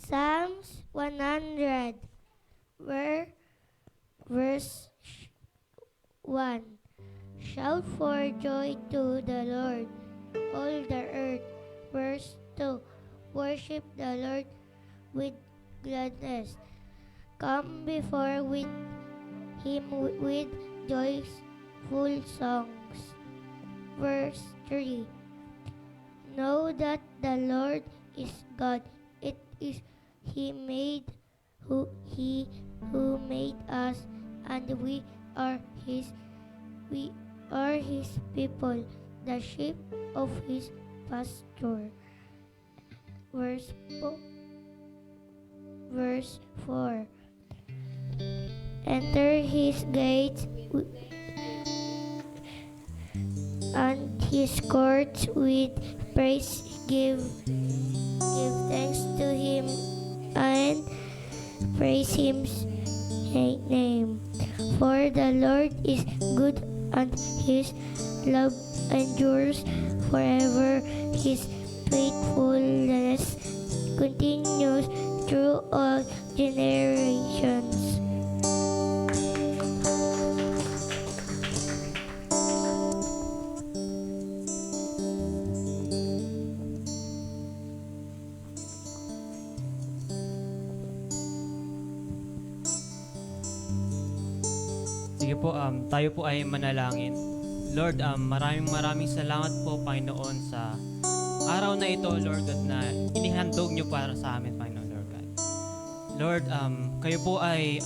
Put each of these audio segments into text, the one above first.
Psalms 100, verse 1. Shout for joy to the Lord, all the earth. Verse 2. Worship the Lord with gladness. Come before with him with joyful songs. Verse 3. Know that the Lord is God. It is He who made us, and we are His people, the sheep of His pasture. Verse 4. Enter His gates and His courts with praise. Give thanks to Him and praise His name. For the Lord is good and His love endures forever. His faithfulness continues through all generations. Sige po, tayo po ay manalangin. Lord, maraming salamat po, Panginoon, sa araw na ito, Lord God, na inihandog niyo para sa amin, Panginoon, Lord God. Lord, kayo po ay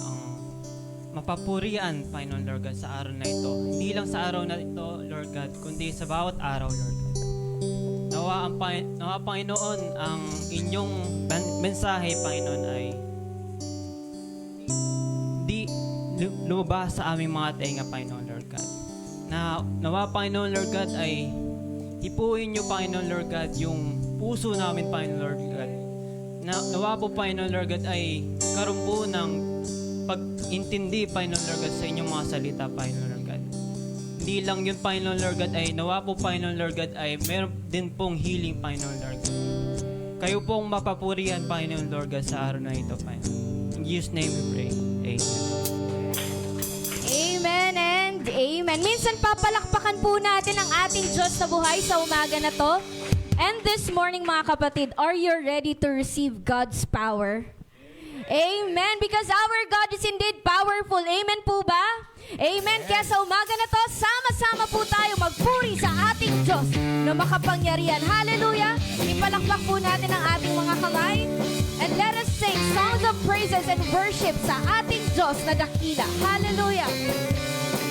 mapapurian, Panginoon, Lord God, sa araw na ito. Hindi lang sa araw na ito, Lord God, kundi sa bawat araw, Lord God. Nawa, Panginoon, ang inyong mensahe, Panginoon, ay di lumabas sa aming mga tenga, Panginoon, Lord God. Nawa, Panginoon, Lord God, ay hipuin niyo, Panginoon, Lord God, yung puso namin, Panginoon, Lord God. Nawa po, Panginoon, Lord God, ay karoon po ng pag-intindi, Panginoon, Lord God, sa inyong mga salita, Panginoon, Lord God. Hindi lang yun, Panginoon, Lord God, ay nawa po, Panginoon, Lord God, ay meron din pong healing, Panginoon, Lord God. Kayo pong mapapurihan, Panginoon, Lord God, sa araw na ito, Panginoon. In Jesus' name we pray. Amen. Amen and amen. Minsan papalakpakan po natin ang ating Diyos sa buhay sa umaga na to. And this morning, mga kapatid, are you ready to receive God's power? Amen. Because our God is indeed powerful. Amen po ba? Amen. Kaya sa umaga na to, sama-sama po tayo magpuri sa ating Diyos na makapangyarihan. Hallelujah. Ipalakpak po natin ang ating mga kamay. And let us sing songs of praises and worship sa ating Diyos na dakila. Hallelujah.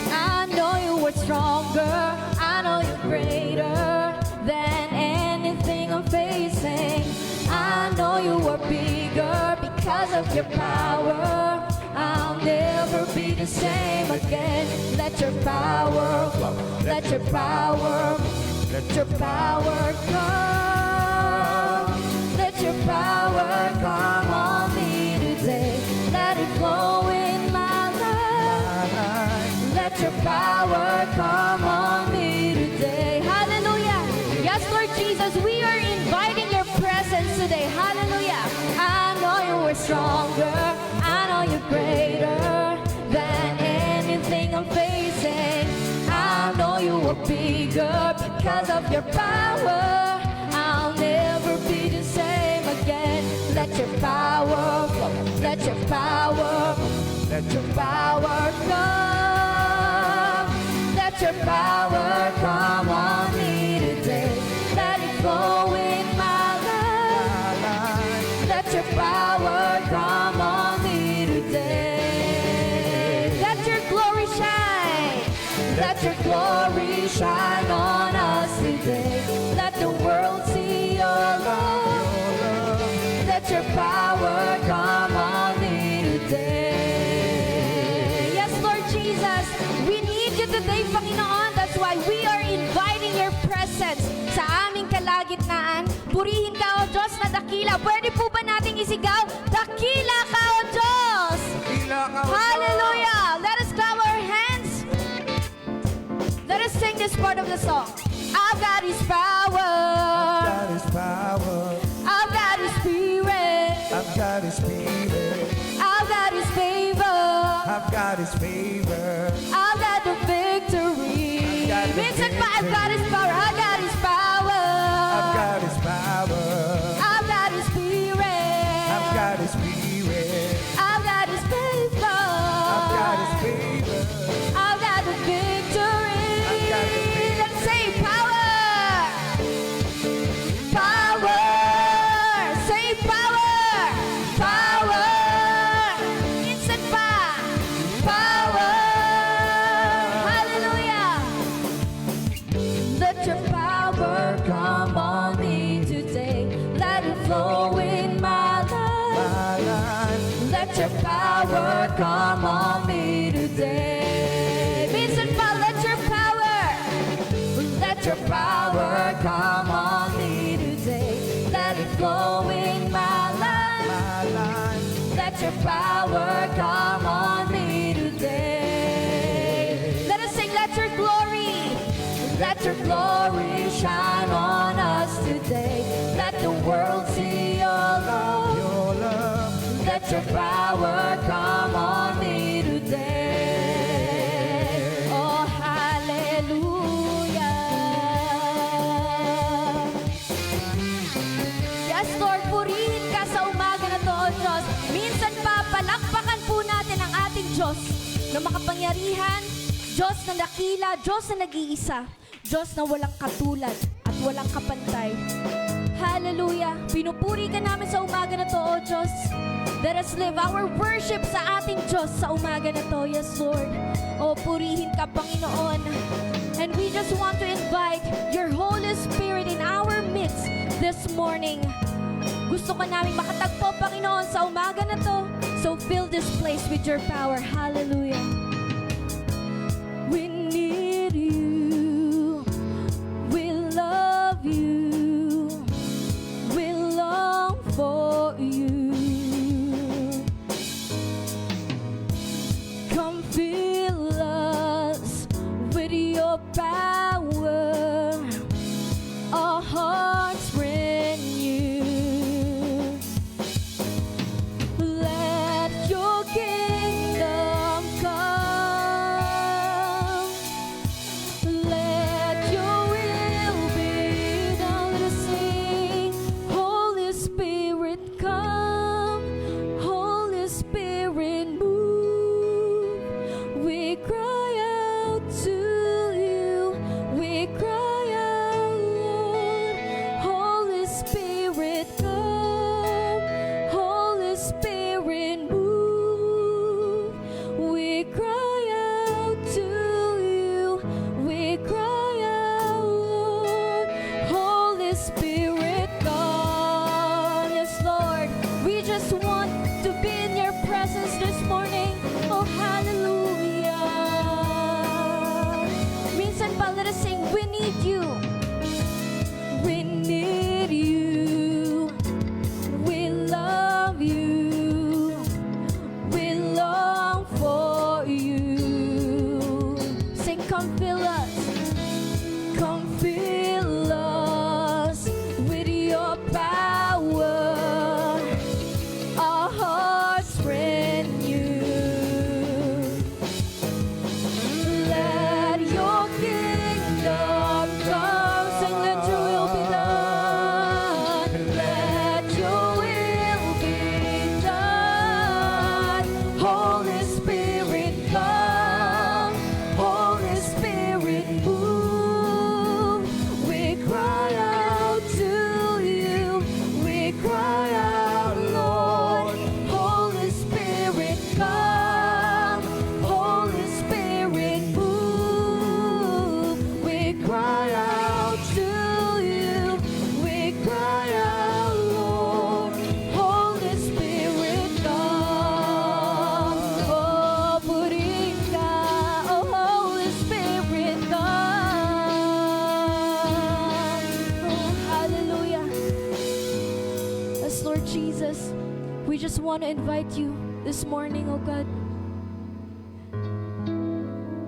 I know you were stronger. I know you're greater than anything I'm facing. I know you are bigger because of your power. I'll never be the same again. Let your power flow. Let your power, let your power come. Let your power come on me today. Let it flow in my life. Let your power come on me today. Hallelujah. Yes, Lord Jesus, we are inviting your presence today. Hallelujah. I know you were stronger. I know you're greater than anything I'm facing. I know you are bigger because of your power. I'll never be the same again. Let your power flow. Let your power, let your power come. Let your power come on me today. Let it flow in my life. Let your power come on me today. Let your glory shine. Let your glory shine on us today. Let the world see your love. Let your power come on me today. Yes, Lord Jesus, we need you today, Panginoon. That's why we are inviting your presence sa aming kalagitnaan. Purihin ka, O Diyos, na dakila. Pwede po ba nating isigaw? Dakila ka, O Diyos! Hallelujah! Let us clap our hands. Let us sing this part of the song. I've got His power. I've got His power. I've got His Spirit. I've got got His favor. I've got the victory. I've got the Minsan pa, I've got His victory. power. I've got His power. I've got His power. I've got His spirit. I've got His spirit. I've got His favor. I've got His favor. I've got the victory. I've got the victory. Let's say power. Power. Say power. Power. Minsan pa. Power. Hallelujah. Let your power come on me today. Let it flow in my life. My life. Let your power come on me today. Minsan pa, let your power come on me today. Let it flow in my life. My life. Let your power come on me today. Let us sing, let your glory shine on us today. Let the world see your love. Your love. Let your power come on me today. Oh, hallelujah. Yes, Lord, purihin ka sa umaga na to, O Diyos. Minsan pa, palakpakan po natin ang ating Diyos na makapangyarihan, Diyos na dakila, Diyos na nag-iisa, Diyos na walang katulad at walang kapantay. Hallelujah. Pinupuri ka namin sa umaga na to, O Diyos. Let us live our worship sa ating Diyos sa umaga na to. Yes, Lord. O, purihin ka, Panginoon. And we just want to invite your Holy Spirit in our midst this morning. Gusto ka namin makatagpo, Panginoon, sa umaga na to. So fill this place with your power. Hallelujah. We need you. We love you. We long for you. Come fill us with your power. Our hearts renew. Let your kingdom come. Let your will be done. Let us sing. Holy Spirit, come. Holy Spirit, move. We cry out to you. We cry out, Lord. Holy Spirit, come. Holy Spirit, move. We cry out to you. We cry out, Lord. Holy Spirit, come. Yes, Lord. We just want to be in your presence this morning. Oh, hallelujah. Minsan pa, let us sing, we need you. We need you. We love you. We long for you. Sing, come fill us. Come fill us with your power. Our hearts renew. Let your kingdom come. Sing, let your will be done. Let your will be done. Holy Spirit, come. Holy Spirit, move. We cry out to you. We cry out, Lord. Holy Spirit, come. Holy Spirit, move. We cry out to you. We cry out, Lord. Holy Spirit, come. Oh, purihin ka. Oh, Holy Spirit, come. Oh, hallelujah. Yes, Lord Jesus, we just want to invite you this morning, oh God.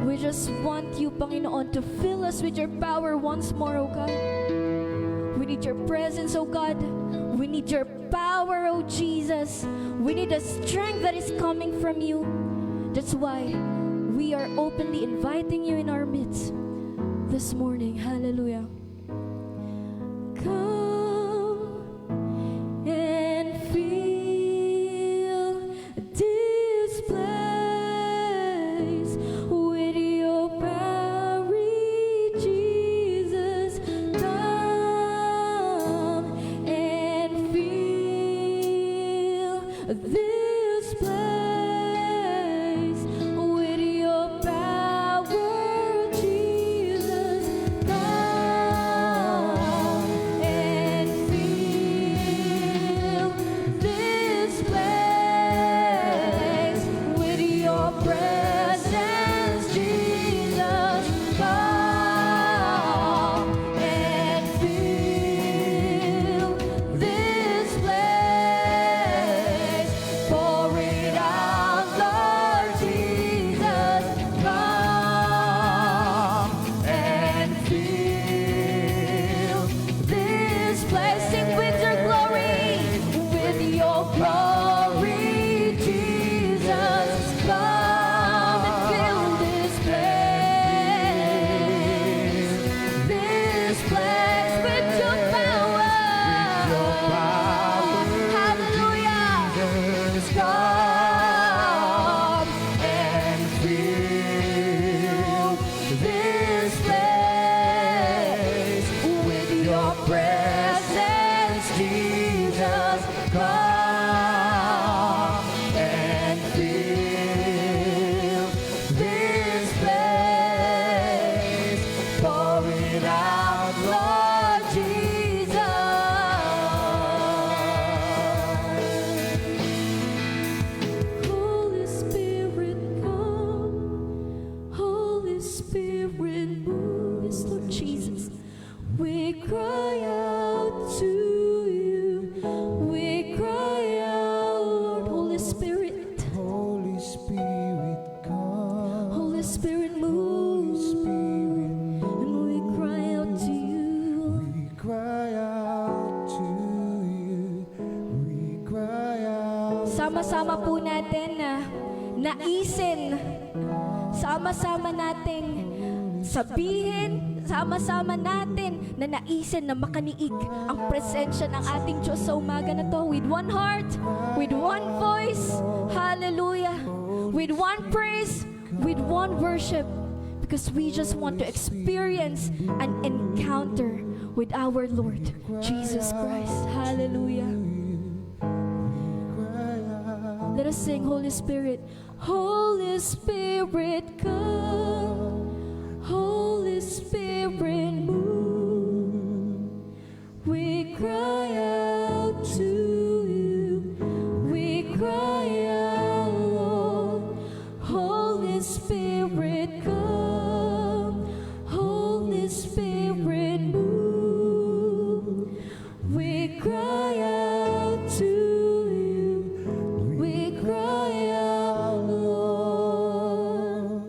We just want you, Panginoon, to fill us with your power once more, oh God. We need your presence, oh God. We need your power, oh Jesus. We need the strength that is coming from you. That's why we are openly inviting you in our midst this morning. Hallelujah. Come and fill this place with your power, Jesus. Come and fill this place with your power, Jesus. Come and fill this place with your presence, Jesus. Come and fill this place. Pour it out, Lord Jesus. Come and fill this place. Sing with your glory, with your glory, Jesus. Come and fill this place with your power. Hallelujah. Come and fill this place with your presence, Jesus. Come and fill this place. Pour it out, Lord Jesus. Holy Spirit, come. Holy Spirit, move. Yes, Lord Jesus. We cry out to you. We cry out, Lord. Holy Spirit. Holy Spirit, come. Holy Spirit, Holy move. Spirit, And we cry out to you. we cry out to you. We cry out. Sama-sama po natin na naisin. Sama-sama nating sabihin, sama-sama natin na naisin na makaniig ang presensya ng ating Diyos sa umaga na to with one heart, with one voice, hallelujah, with one praise, with one worship, because we just want to experience an encounter with our Lord Jesus Christ. Hallelujah. Let us sing, Holy Spirit. Holy Spirit, come. Holy Spirit, move. We cry out to you. We cry out, Lord. Holy Spirit, come. Holy Spirit, move. We cry out to you. We cry out, Lord.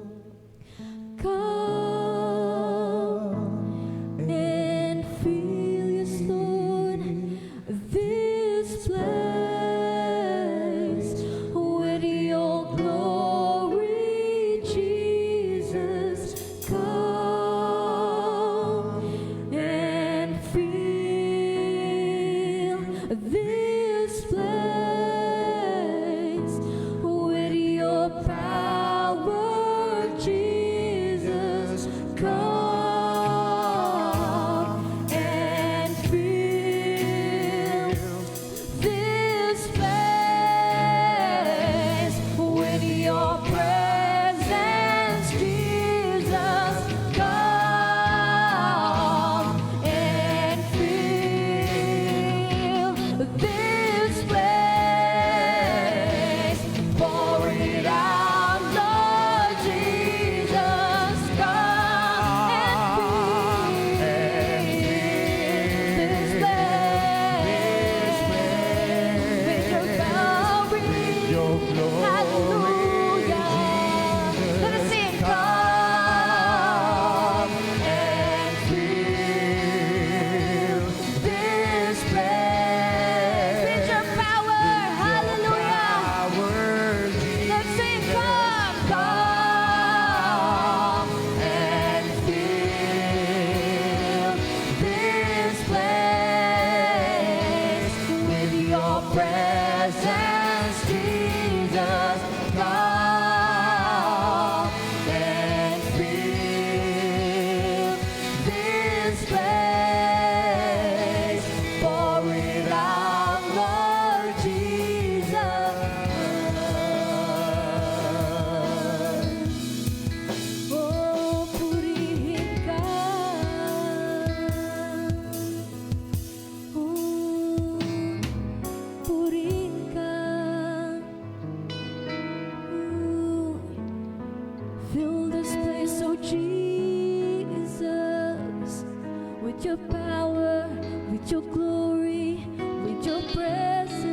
with your power, with your glory, with your presence.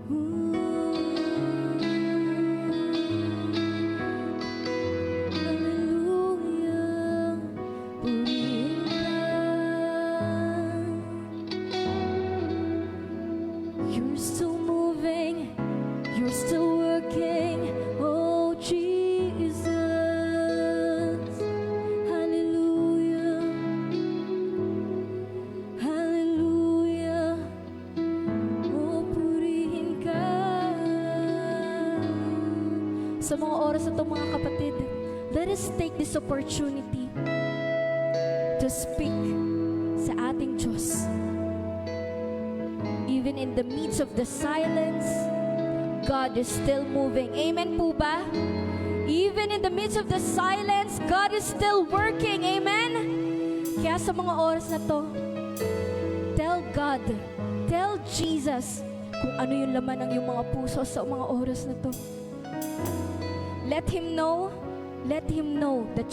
Ooh. Hallelujah, purihin ka. You're still moving, you're still working, oh Jesus. Hallelujah, hallelujah, oh purihin ka. Sa mga oras na ito, mga kapatid, let us take this opportunity to speak sa ating Diyos. Even in the midst of the silence, God is still moving. Amen po ba? Even in the midst of the silence, God is still working. Amen? Kaya sa mga oras na to, tell God, tell Jesus kung ano yung laman ng iyong mga puso sa mga oras na to. Let Him know that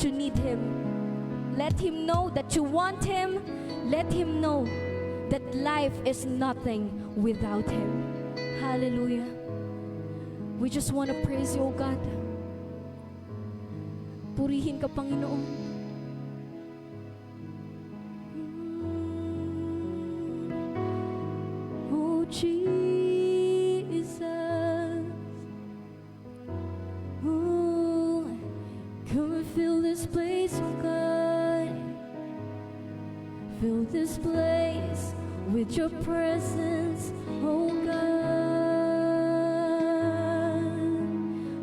you need Him. Let Him know that you want Him. Let Him know that life is nothing without Him. Hallelujah. We just want to praise you, O God. Purihin ka, Panginoon. Oh, Jesus. Oh, come and fill this place, oh God. Fill this place with your presence, oh God.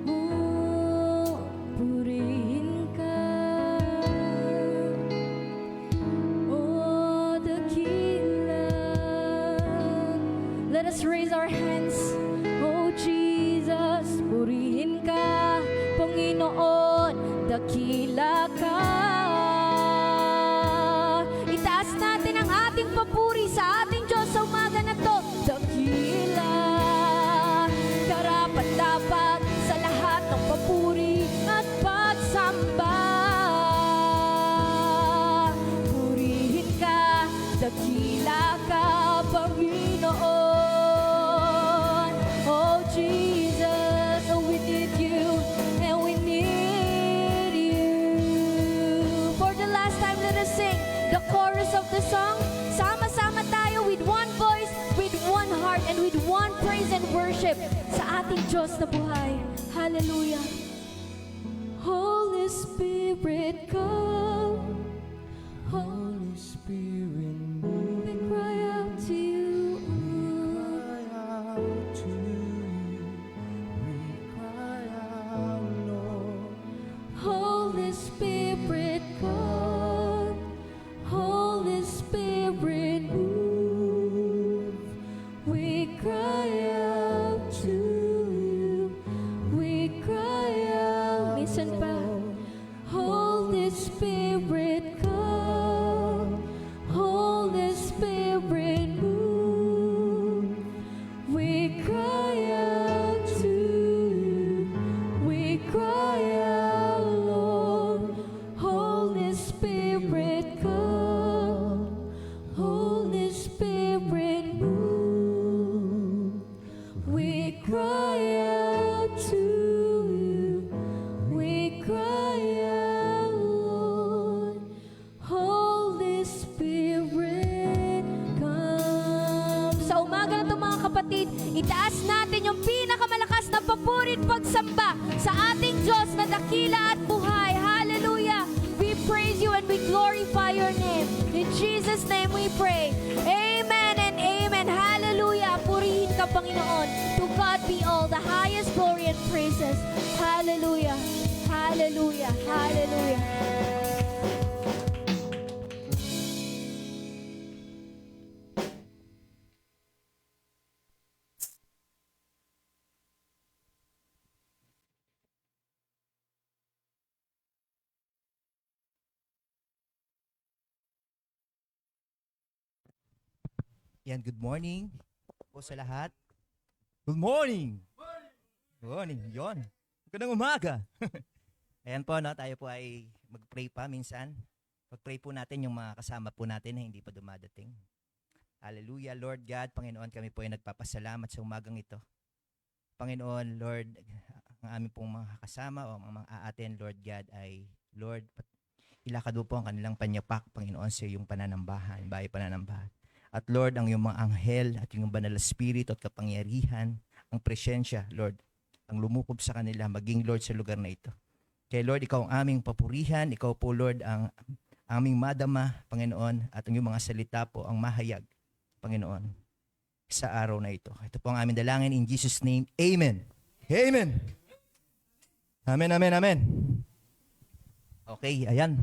Oh, purihin ka. Oh, dakila. Let us raise our hands, oh Jesus. Purihin ka, Panginoon, dakila ka. Itaas natin ang ating papuri sa ating Diyos sa umaga na to. Dakila, karapat dapat sa lahat ng papuri at pagsamba. Purihin ka, dakila ka, Panginoon. Oh Jesus, oh we need you and we need you. For the last time, let us sing the chorus of the song. Sama-sama tayo with one voice, with one heart, and with one praise and worship sa ating Diyos na buhay. Hallelujah. Holy Spirit, come. Holy Spirit, move. We cry out to you. Cry out to you. We cry out, Lord. Holy Spirit, come. Holy Spirit, move. We cry out to you. We cry out. Minsan pa. Holy Spirit, come. Holy Spirit, move. We cry out to you. We cry out, Lord. Holy Spirit, come. Holy Spirit, move. We cry out to you. We cry out, Lord. Holy Spirit, come. Sa umaga na ito, mga kapatid, itaas natin yung pinakamalakas na papuri at pagsamba sa ating Diyos na dakila at buhay. Hallelujah! We praise you and we glorify your name. In Jesus' name we pray. Amen and amen. Hallelujah! Purihin ka, Panginoon. To God be all the highest glory and praises. Hallelujah! Hallelujah! Hallelujah! Yan, good morning po sa lahat. Good morning! Good morning, yon. Magandang umaga. Ayan po, no, tayo po ay mag-pray pa minsan. Pag-pray po natin yung mga kasama po natin na hindi pa dumadating. Hallelujah, Lord God, Panginoon, kami po ay nagpapasalamat sa umagang ito. Panginoon, Lord, ang aming pong mga kasama o mga aaten, Lord God, ay, Lord, ilakad po ang kanilang panyapak, Panginoon, sa iyong pananambahan, bahay pananambahan. At Lord, ang iyong mga anghel at yung banal na spirito at kapangyarihan, ang presensya, Lord, ang lumukob sa kanila, maging Lord sa lugar na ito. Kaya Lord, ikaw ang aming papurihan, ikaw po Lord ang aming madama, Panginoon, at ang iyong mga salita po ang mahayag, Panginoon, sa araw na ito. Ito po ang aming dalangin in Jesus' name. Amen. Amen. Amen, amen, amen. Okay, ayan.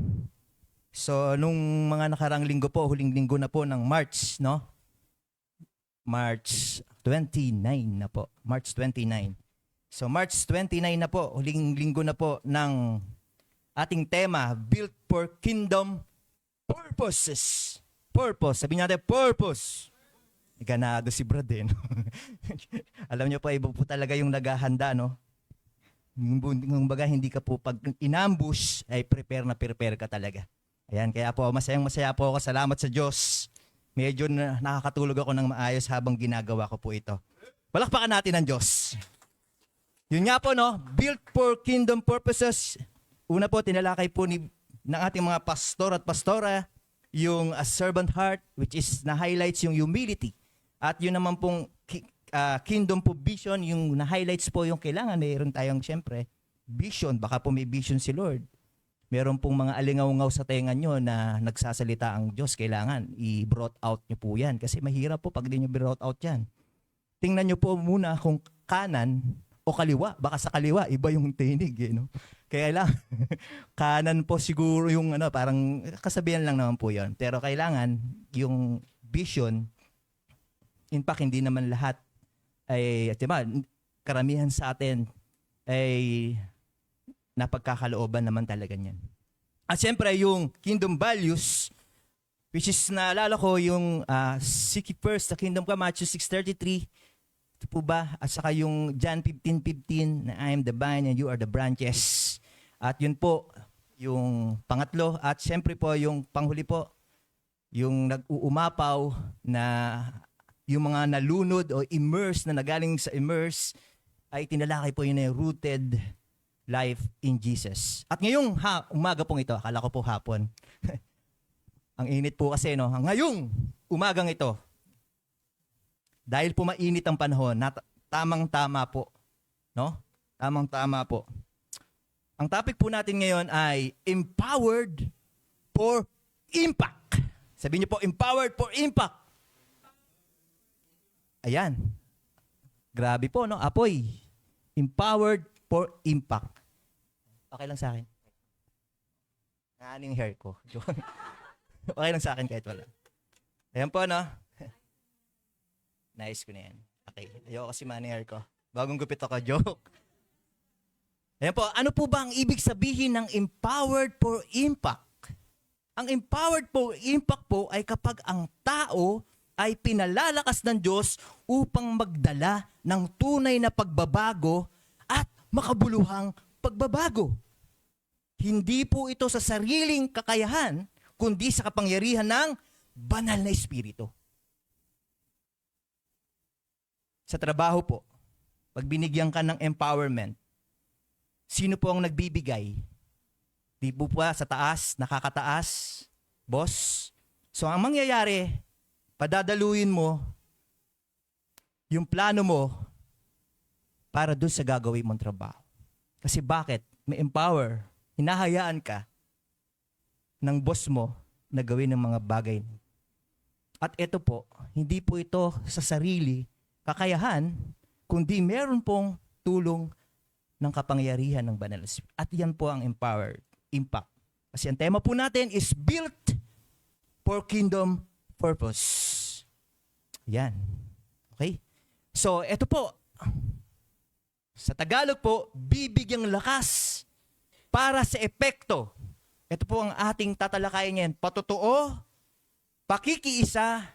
So, nung mga nakarang linggo po, huling linggo na po ng March, no? March 29 na po. March 29. So, March 29 na po, huling linggo na po ng ating tema, Built for Kingdom Purposes. Purpose. Sabi natin, purpose. Ganado si Brad eh, no? Alam niyo po, iba po talaga yung naghahanda, no? Yung baga, hindi ka po pag inambush, ay prepare ka talaga. Ayan, kaya po, masaya po ako. Salamat sa Diyos. Medyo nakakatulog ako ng maayos habang ginagawa ko po ito. Palakpakan natin ang Diyos. Yun nga po, no? Built for kingdom purposes. Una po, tinalakay po ng ating mga pastor at pastora yung a servant heart, which is na-highlights yung humility. At yun naman pong kingdom po vision, yung na-highlights po yung kailangan. Mayroon tayong, syempre, vision. Baka po may vision si Lord. Meron pong mga alingaw-ngaw sa tenga nyo na nagsasalita ang Diyos. Kailangan i-brought out nyo po yan. Kasi mahirap po pag di nyo brought out yan. Tingnan nyo po muna kung kanan o kaliwa. Baka sa kaliwa, iba yung tinig. Eh, no? Kaya lang, kanan po siguro yung parang kasabihan lang naman po yun. Pero kailangan yung vision, in fact, hindi naman lahat ay, diba, karamihan sa atin ay napagkakalooban naman talaga niyan. At siyempre, yung kingdom values, which is naalala ko yung seek first the kingdom ka, Matthew 6:33, ito po ba? At saka yung John 15:15 na I am the vine and you are the branches. At yun po, yung pangatlo. At siyempre po, yung panghuli po, yung nag-uumapaw na yung mga nalunod o immerse na nagaling sa immerse ay tinalakay po yun na rooted life in Jesus. At ngayong umaga pong ito, akala ko po hapon. Ang init po kasi, no? Ngayong umagang ito, dahil po mainit ang panahon, tamang-tama po. No? Tamang-tama po. Ang topic po natin ngayon ay Empowered for Impact. Sabihin niyo po, Empowered for Impact. Ayan. Grabe po, no? Apoy. Empowered for Impact. Okay lang sa akin. Naaning hair ko. Okay lang sa akin kahit wala. Ayan po, no? Nice ko na yan. Okay. Ayoko kasi manier ko. Bagong gupit ako. Joke. Ayan po. Ano po ba ang ibig sabihin ng empowered for impact? Ang empowered for impact po ay kapag ang tao ay pinalalakas ng Diyos upang magdala ng tunay na pagbabago at makabuluhang pagbabago. Hindi po ito sa sariling kakayahan, kundi sa kapangyarihan ng banal na Espiritu. Sa trabaho po, pag binigyan ka ng empowerment, sino po ang nagbibigay? Di po pa sa taas, nakakataas, boss. So ang mangyayari, padadaluin mo yung plano mo para doon sa gagawin mong trabaho. Kasi bakit? May empower. Hinahayaan ka ng boss mo na gawin ng mga bagay. At ito po, hindi po ito sa sarili kakayahan, kundi meron pong tulong ng kapangyarihan ng banal. At yan po ang empowered impact. Kasi ang tema po natin is built for kingdom purpose. Yan. Okay? So, ito po. Sa Tagalog po, bibigyang lakas para sa epekto. Ito po ang ating tatalakayin ngayon. Patotoo, pakikiisa,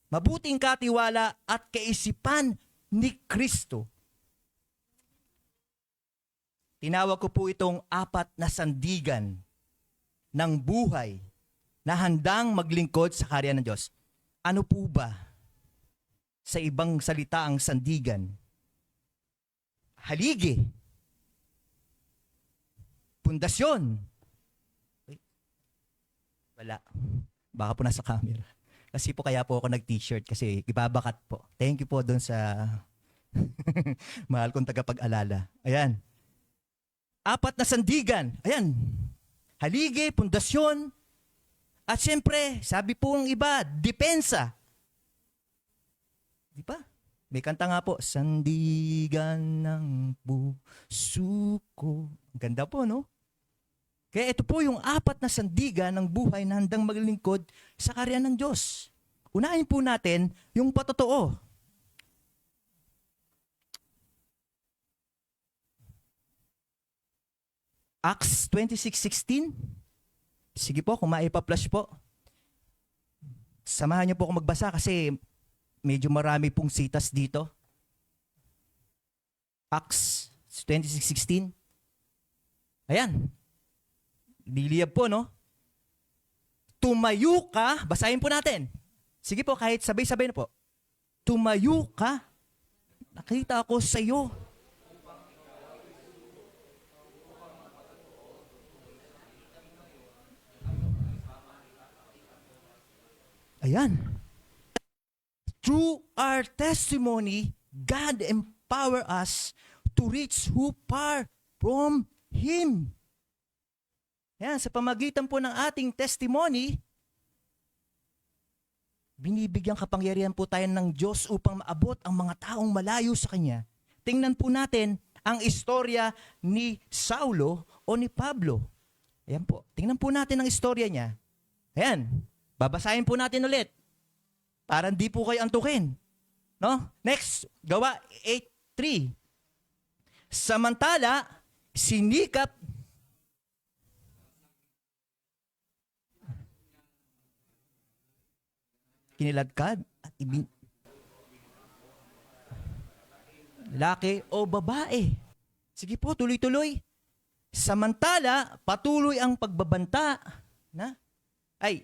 mabuting katiwala at kaisipan ni Kristo. tinawag ko po itong apat na sandigan ng buhay na handang maglingkod sa karya ng Diyos. Ano po ba sa ibang salita ang sandigan? Haligi. Pundasyon. Wait. Wala. Baka po nasa camera. Kasi po kaya po ako nag-t-shirt kasi ibabakat po. Thank you po doon sa mahal kong tagapag-alala. Ayan. Apat na sandigan. Ayan. Haligi, pundasyon, at syempre, sabi po ng iba, depensa. Di ba? May kanta nga po, sandigan ng puso ko. Ang ganda po, no? Kaya ito po yung apat na sandigan ng buhay na handang maglingkod sa karya ng Diyos. Unahin po natin yung patotoo. Acts 26:16. Sige po, kung maipa-flash po. Samahan niyo po ako magbasa kasi medyo marami pong sitas dito. Acts 26:16. Ayan. Liliyab po, no? Tumayo ka. Basahin po natin. Sige po, kahit sabay-sabay na po. Tumayo ka. Nakita ako sa iyo. Ayan. Through our testimony, God empower us to reach who far from Him. Ayan, sa pamagitan po ng ating testimony, binibigyan kapangyarihan po tayo ng Diyos upang maabot ang mga taong malayo sa Kanya. Tingnan po natin ang istorya ni Saulo o ni Pablo. Ayan po, tingnan po natin ang istorya niya. Ayan, babasahin po natin ulit para hindi po kayo antukin. No? Next, Gawa 8:3. Samantala, sinikap kiniladkad at lalaki o babae. Sige po, tuloy-tuloy. Samantala, patuloy ang pagbabanta.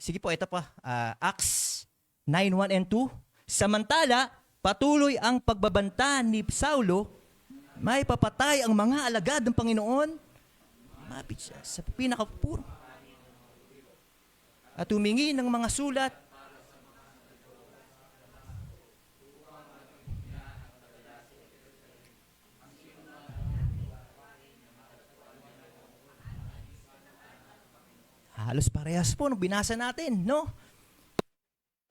Sige po, ito pa. Acts 9:1 and 2. Samantala, patuloy ang pagbabanta ni Saulo, may papatay ang mga alagad ng Panginoon. Mapit siya sa pinakapuro. At humingi ng mga sulat. Halos parehas po nung binasa natin, no?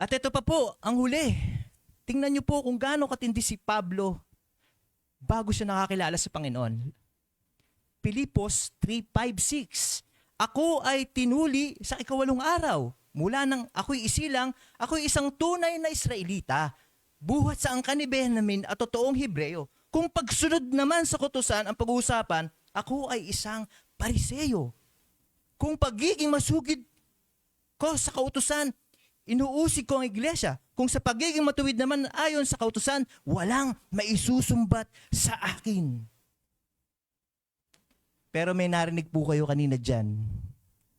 At ito pa po, ang huli. Tingnan niyo po kung gaano katindi si Pablo bago siya nakakilala sa Panginoon. Pilipos 3:5-6. Ako ay tinuli sa ikawalong araw. Mula nang ako'y isilang, ako'y isang tunay na Israelita. Buhat sa angkanibe namin at totoong Hebreo. Kung pagsunod naman sa kautusan ang pag-uusapan, ako ay isang Pariseo. Kung pagiging masugid ko sa kautusan, inuusig ko ang iglesia. Kung sa pagiging matuwid naman ayon sa kautusan, walang maisusumbat sa akin. Pero may narinig po kayo kanina dyan,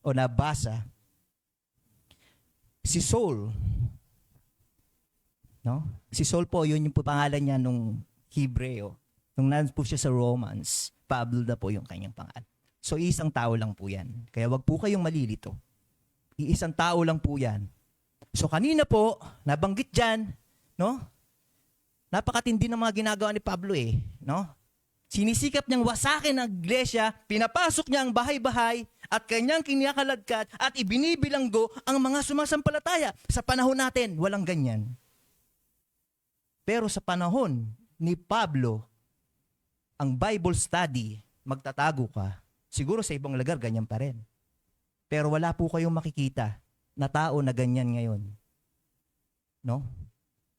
o nabasa, si Saul. No? Si Saul po, yun yung pangalan niya nung Hebreo. Nung nandun po siya sa Romans, Pablo na po yung kanyang pangalan. So, isang tao lang po yan. Kaya wag po kayong malilito. Iisang tao lang po yan. So, kanina po, nabanggit dyan, no? Napakatindi ng mga ginagawa ni Pablo no? Sinisikap niyang wasakin ang iglesia, pinapasok niya ang bahay-bahay, at kanyang kinakaladkad at ibinibilanggo ang mga sumasampalataya. Sa panahon natin, walang ganyan. Pero sa panahon ni Pablo, ang Bible study, magtatago ka. Siguro sa ibang lugar, ganyan pa rin. Pero wala po kayong makikita na tao na ganyan ngayon. No?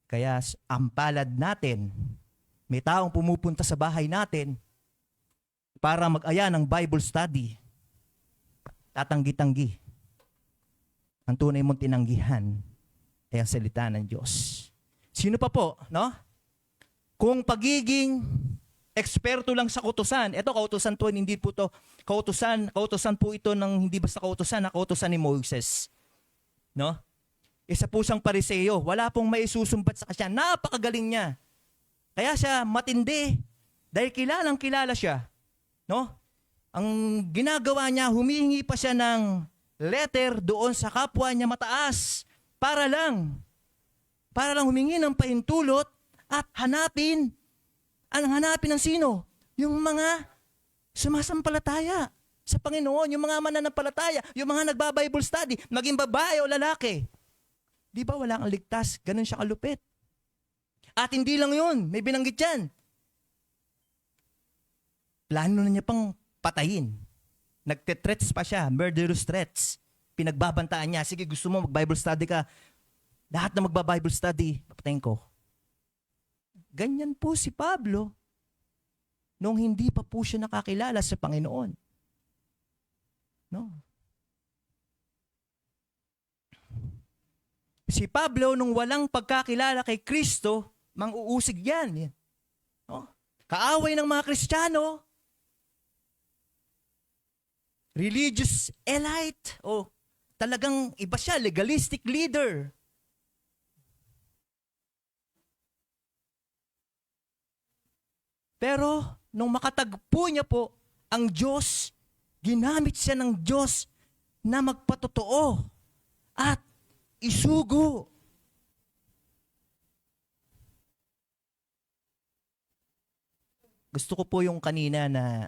Kaya ang palad natin, may taong pumupunta sa bahay natin para mag-aya ng Bible study. Tatanggi-tanggi. Ang tunay mong tinanggihan ay ang salita ng Diyos. Sino pa po, no? Kung pagiging Eksperto lang sa kautusan. Ito, kautusan to, hindi po to, kautusan po ito ng hindi basta kautusan, na kautusan ni Moses. No? Isa po siyang pariseo. Wala pong may isusumbat sa kanya. Napakagaling niya. Kaya siya matindi. Dahil kilalang kilala siya. No? Ang ginagawa niya, humihingi pa siya ng letter doon sa kapwa niya mataas. Para lang humingi ng pahintulot at hanapin. Ang hanapin ng sino? Yung mga sumasampalataya sa Panginoon, yung mga mananampalataya, yung mga nagba-Bible study, maging babae o lalaki. Di ba wala kang ligtas? Ganun siya kalupit. At hindi lang yun, may binanggit yan. Plano na niya pang patayin. Nagte-threats pa siya, murderous threats. Pinagbabantaan niya, sige gusto mo mag-Bible study ka, lahat na magba-Bible study, papatayin ko. Ganyan po si Pablo nung hindi pa po siya nakakilala sa Panginoon. No? Si Pablo nung walang pagkakilala kay Kristo, mang-uusig yan. No? Kaaway ng mga Kristiyano, religious elite, o talagang iba siya, legalistic leader. Pero, nung makatagpo niya po ang Diyos, ginamit siya ng Diyos na magpatotoo at isugo. Gusto ko po yung kanina na,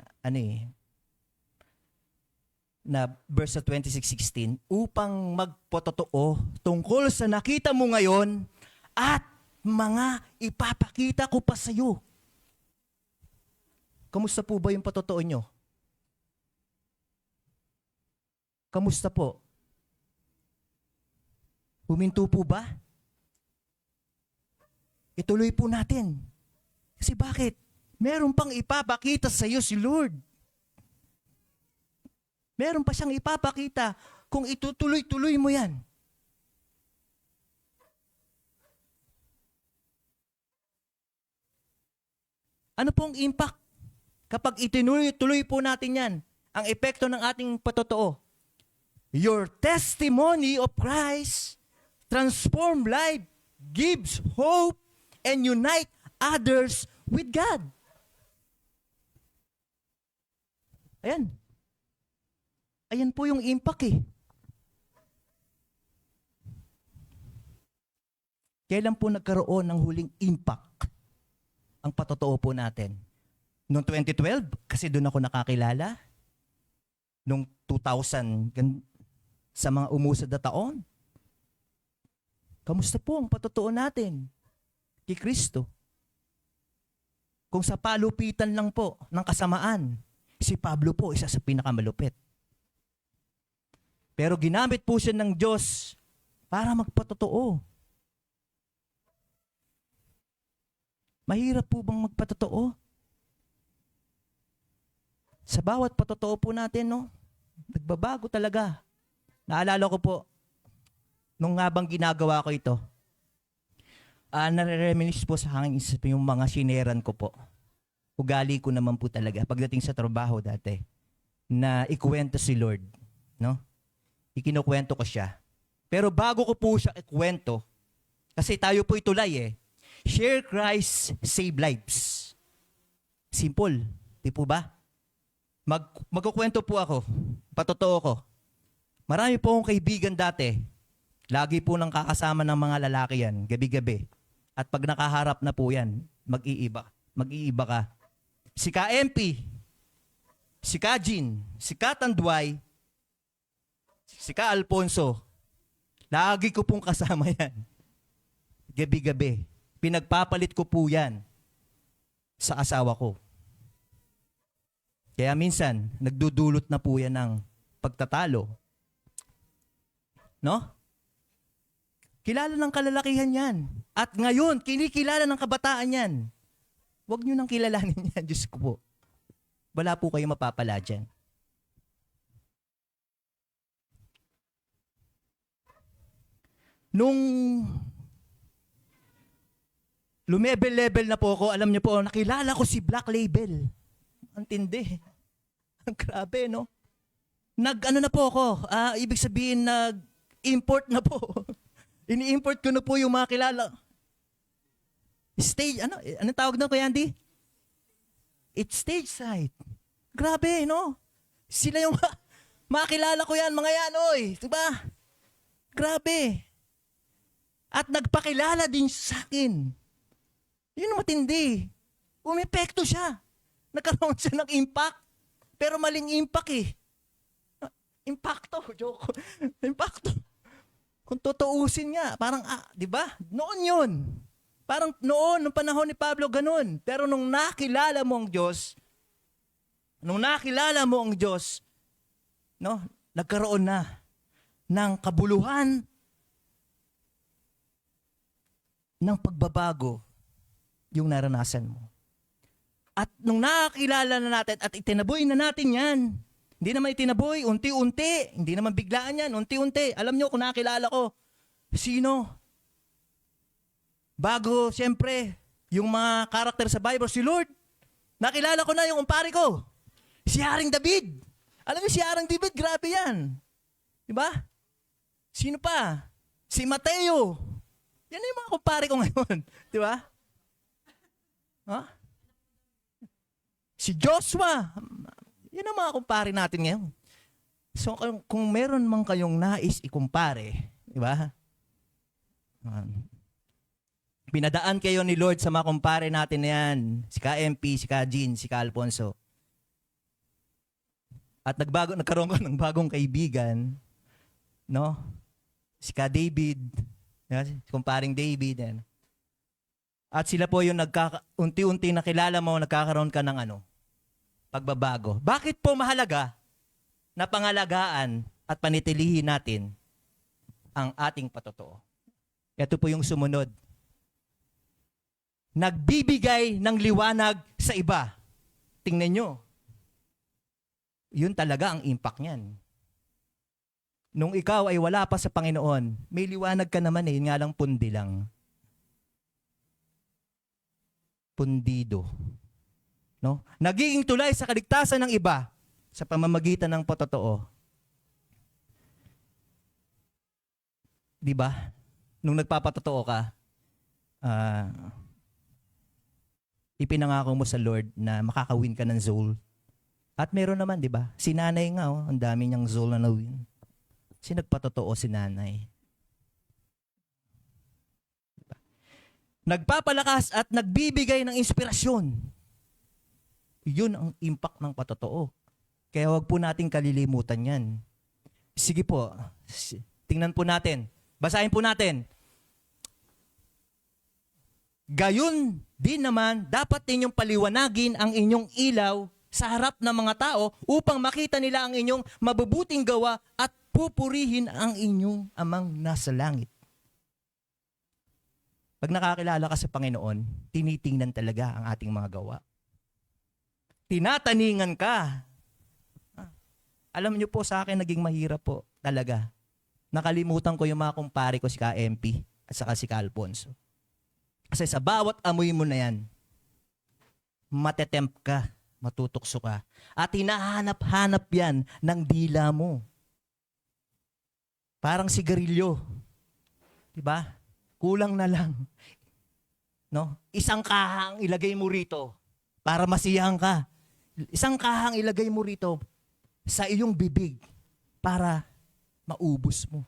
na verse 26:16, upang magpatotoo tungkol sa nakita mo ngayon at mga ipapakita ko pa sa iyo. Kamusta po ba yung patotoo nyo? Kamusta po? Huminto po ba? Ituloy po natin. Kasi bakit? Meron pang ipapakita sa iyo si Lord. Meron pa siyang ipapakita kung itutuloy-tuloy mo yan. Ano pong impact? Kapag itinuloy-tuloy po natin yan, ang epekto ng ating patotoo, your testimony of Christ transform life, gives hope, and unite others with God. Ayan. Ayan po yung impact eh. Kailan po nagkaroon ng huling impact ang patotoo po natin? Noong 2012, kasi doon ako nakakilala. Noong 2000, sa mga umusad na taon. Kamusta po ang patotoo natin kay Kristo? Kung sa palupitan lang po ng kasamaan, si Pablo po isa sa pinakamalupit. Pero ginamit po siya ng Diyos para magpatotoo. Mahirap po bang magpatotoo? Sa bawat patotoo po natin, no? Nagbabago talaga. Naalala ko po, nung habang ginagawa ko ito, nare-reminisce po sa aking isip yung mga sineran ko po. Ugali ko naman po talaga, pagdating sa trabaho dati, na ikuwento si Lord. No? Ikinukwento ko siya. Pero bago ko po siya ikwento, kasi tayo po itulay eh, share Christ, save lives. Simple. Di po ba? Magkukwento po ako. Patotoo ko. Marami po akong kaibigan dati. Lagi po nang kakasama ng mga lalaki yan, gabi-gabi. At pag nakaharap na po yan, mag-iiba. Mag-iiba ka. Si Ka-MP, si Ka-Jean, si Ka-Tanduay, si Ka-Alfonso, lagi ko pong kasama yan. Gabi-gabi. Pinagpapalit ko po yan sa asawa ko. Kaya minsan, nagdudulot na po yan ng pagtatalo. No? Kilala ng kalalakihan yan. At ngayon, kinikilala ng kabataan yan. Huwag nyo nang kilalanin yan, Diyos ko po. Wala po kayo mapapala dyan. Lumebel-level na po ako. Alam niyo po, nakilala ko si Black Label. Ang tindi. Ang grabe, no? Nag-ano na po ako. Ibig sabihin, nag-import na po. Ini-import ko na po yung mga kilala. Stage, anong tawag na, Kuya Andy? It's stage sight. Grabe, no? Sila yung makilala ko yan, mga yan, oy. Diba? Grabe. At nagpakilala din sa akin. Yun ang matindi. Umepekto siya. Nagkaroon siya ng impact. Pero maling impact eh. Impacto, joke. Impacto. Kung tutuusin nga, parang, di ba? Noon yun. Parang noon, nung panahon ni Pablo, ganun. Pero nung nakilala mo ang Diyos, no, nagkaroon na ng kabuluhan ng pagbabago yung naranasan mo. At nung nakakilala na natin at itinaboy na natin yan, hindi naman itinaboy, unti-unti, hindi naman biglaan yan, unti-unti. Alam nyo kung nakilala ko, sino? Bago, siyempre, yung mga karakter sa Bible, si Lord. Nakilala ko na yung umpare ko, si Haring David. Alam niyo si Haring David, grabe yan. Diba? Sino pa? Si Mateo. Yan yung mga kumpare ko ngayon. Diba? Huh? Si Joshua. Yan ang mga kumpare natin ngayon. So, kung meron man kayong nais ikumpare, diba? Pinadaan kayo ni Lord sa mga kumpare natin na yan. Si Ka-MP, si Ka-Jean, si Ka-Alfonso. At nagkaroon ko ng bagong kaibigan, no? Si Ka-David, si kumparing David. Yan. At sila po yung unti-unti nakilala mo, nagkakaroon ka ng pagbabago. Bakit po mahalaga na pangalagaan at panitilihin natin ang ating patotoo? Ito po yung sumunod. Nagbibigay ng liwanag sa iba. Tingnan nyo. Yun talaga ang impact niyan. Nung ikaw ay wala pa sa Panginoon, may liwanag ka naman yun nga lang pundi lang. Pundido. No? Nagiging tulay sa kaligtasan ng iba sa pamamagitan ng patotoo. Di ba? Nung nagpapatotoo ka, ipinangako mo sa Lord na makakawin ka ng soul. At meron naman, di ba? Si nanay nga, ang dami niyang soul na nawin. Si nagpatotoo si nanay. Diba? Nagpapalakas at nagbibigay ng inspirasyon. Yun ang impact ng patotoo. Kaya wag po nating kalilimutan yan. Sige po, tingnan po natin. Basahin po natin. Gayon din naman, dapat ninyong paliwanagin ang inyong ilaw sa harap ng mga tao upang makita nila ang inyong mabubuting gawa at pupurihin ang inyong amang nasa langit. Pag nakakilala ka sa Panginoon, tinitingnan talaga ang ating mga gawa. Tinataningan ka. Alam niyo po, sa akin naging mahirap po talaga. Nakalimutan ko yung mga kumpare ko, si Ka-MP at saka si Ka-Alfonso. Kasi sa bawat amoy mo na yan, matetempt ka, matutukso ka. At hinahanap-hanap yan ng dila mo. Parang sigarilyo. Diba? Kulang na lang. No? Isang kahang ilagay mo rito para masiyahan ka. Isang kahang ilagay mo rito sa iyong bibig para maubos mo.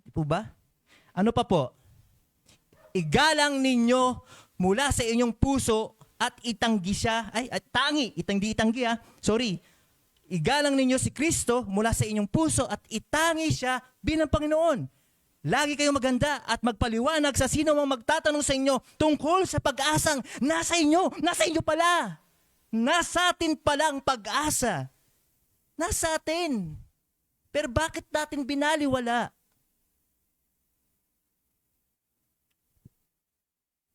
Di po ba? Ano pa po? Igalang ninyo mula sa inyong puso at itanggi siya, Igalang ninyo si Kristo mula sa inyong puso at itangi siya bilang Panginoon. Lagi kayong maganda at magpaliwanag sa sino mang magtatanong sa inyo tungkol sa pag-asang nasa inyo. Nasa inyo pala. Nasa atin pala ang pag-asa. Nasa atin. Pero bakit natin binaliwala?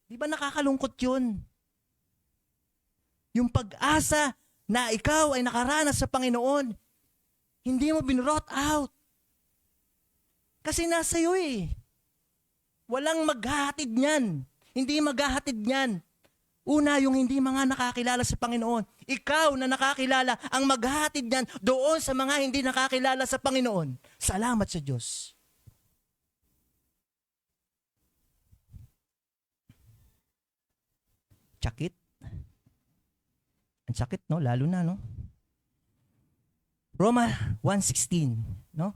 Di ba nakakalungkot yun? Yung pag-asa na ikaw ay nakaranas sa Panginoon, hindi mo binrot out. Kasi nasa iyo eh. Walang maghahatid niyan. Hindi maghahatid niyan. Una, yung hindi mga nakakilala sa Panginoon. Ikaw na nakakilala ang maghahatid niyan doon sa mga hindi nakakilala sa Panginoon. Salamat sa Diyos. Sakit. Ang sakit, no? Lalo na, no? Roma 1:16, no?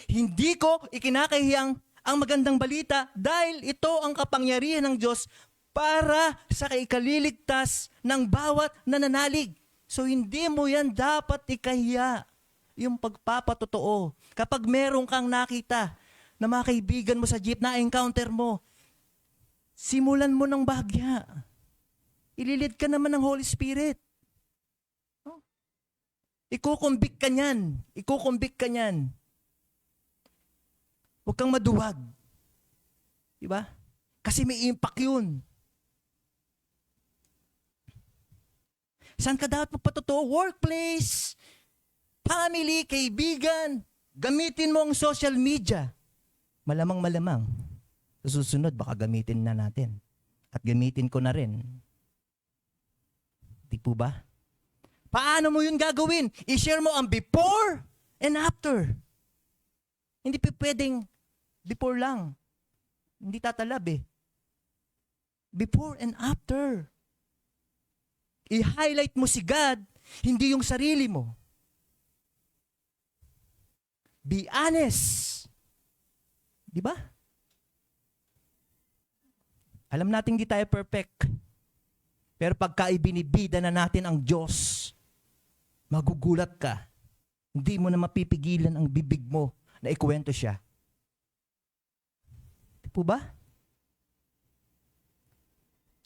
Hindi ko ikinakahiyang ang magandang balita dahil ito ang kapangyarihan ng Diyos para sa kaikaliligtas ng bawat nananalig. So hindi mo yan dapat ikahiya, yung pagpapatotoo. Kapag meron kang nakita na mga kaibigan mo sa jeep na encounter mo, simulan mo ng bahagya. Ililid ka naman ng Holy Spirit. Oh. Ikukumbik ka niyan. Ikukumbik ka niyan. Huwag kang maduwag. Diba? Kasi may impact yun. Saan ka dapat magpatotoo? Workplace, family, kaibigan. Gamitin mo ang social media. Malamang. Sa susunod, baka gamitin na natin. At gamitin ko na rin. Di po ba? Paano mo yun gagawin? I-share mo ang before and after. Hindi pa pwedeng before lang. Hindi tatalab eh. Before and after. I-highlight mo si God, hindi yung sarili mo. Be honest. Di ba? Alam natin hindi tayo perfect. Pero pagka ibinibida na natin ang Diyos, magugulat ka. Hindi mo na mapipigilan ang bibig mo na ikuwento siya. Di po ba?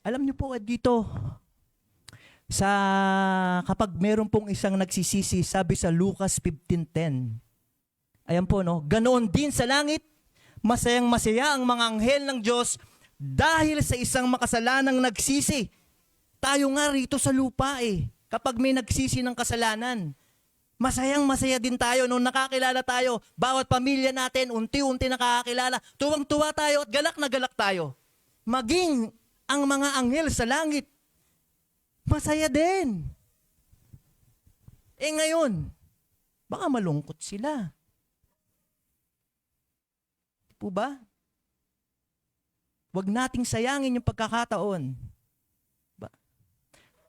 Alam niyo po dito, kapag meron pong isang nagsisisi, sabi sa Lucas 15:10, ayan po, no? Ganoon din sa langit, masayang masaya ang mga anghel ng Diyos dahil sa isang makasalanang nagsisi. Tayo nga rito sa lupa eh. Kapag may nagsisi ng kasalanan, masayang masaya din tayo nung nakakilala tayo. Bawat pamilya natin, unti-unti nakakakilala. Tuwang-tuwa tayo at galak na galak tayo. Maging ang mga anghel sa langit, masaya din. Eh ngayon, baka malungkot sila. Di po ba? Huwag nating sayangin yung pagkakataon.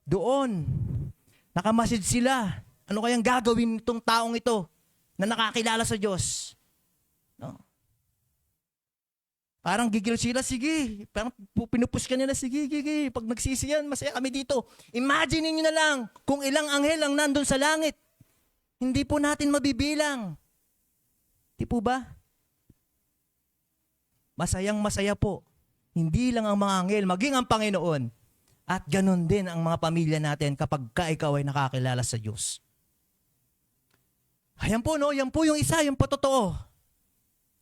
Doon, nakamasid sila. Ano kayang gagawin nitong taong ito na nakakilala sa Diyos? No? Parang gigil sila, sige. Parang pinupush ka nila, sige. Pag nagsisi yan, masaya kami dito. Imagine niyo na lang kung ilang anghel ang nandun sa langit. Hindi po natin mabibilang. Di po ba? Masayang masaya po. Hindi lang ang mga anghel, maging ang Panginoon. At ganun din ang mga pamilya natin kapag ikaw ay nakakilala sa Diyos. Ayan po, no? Yan po yung isa, yung patotoo.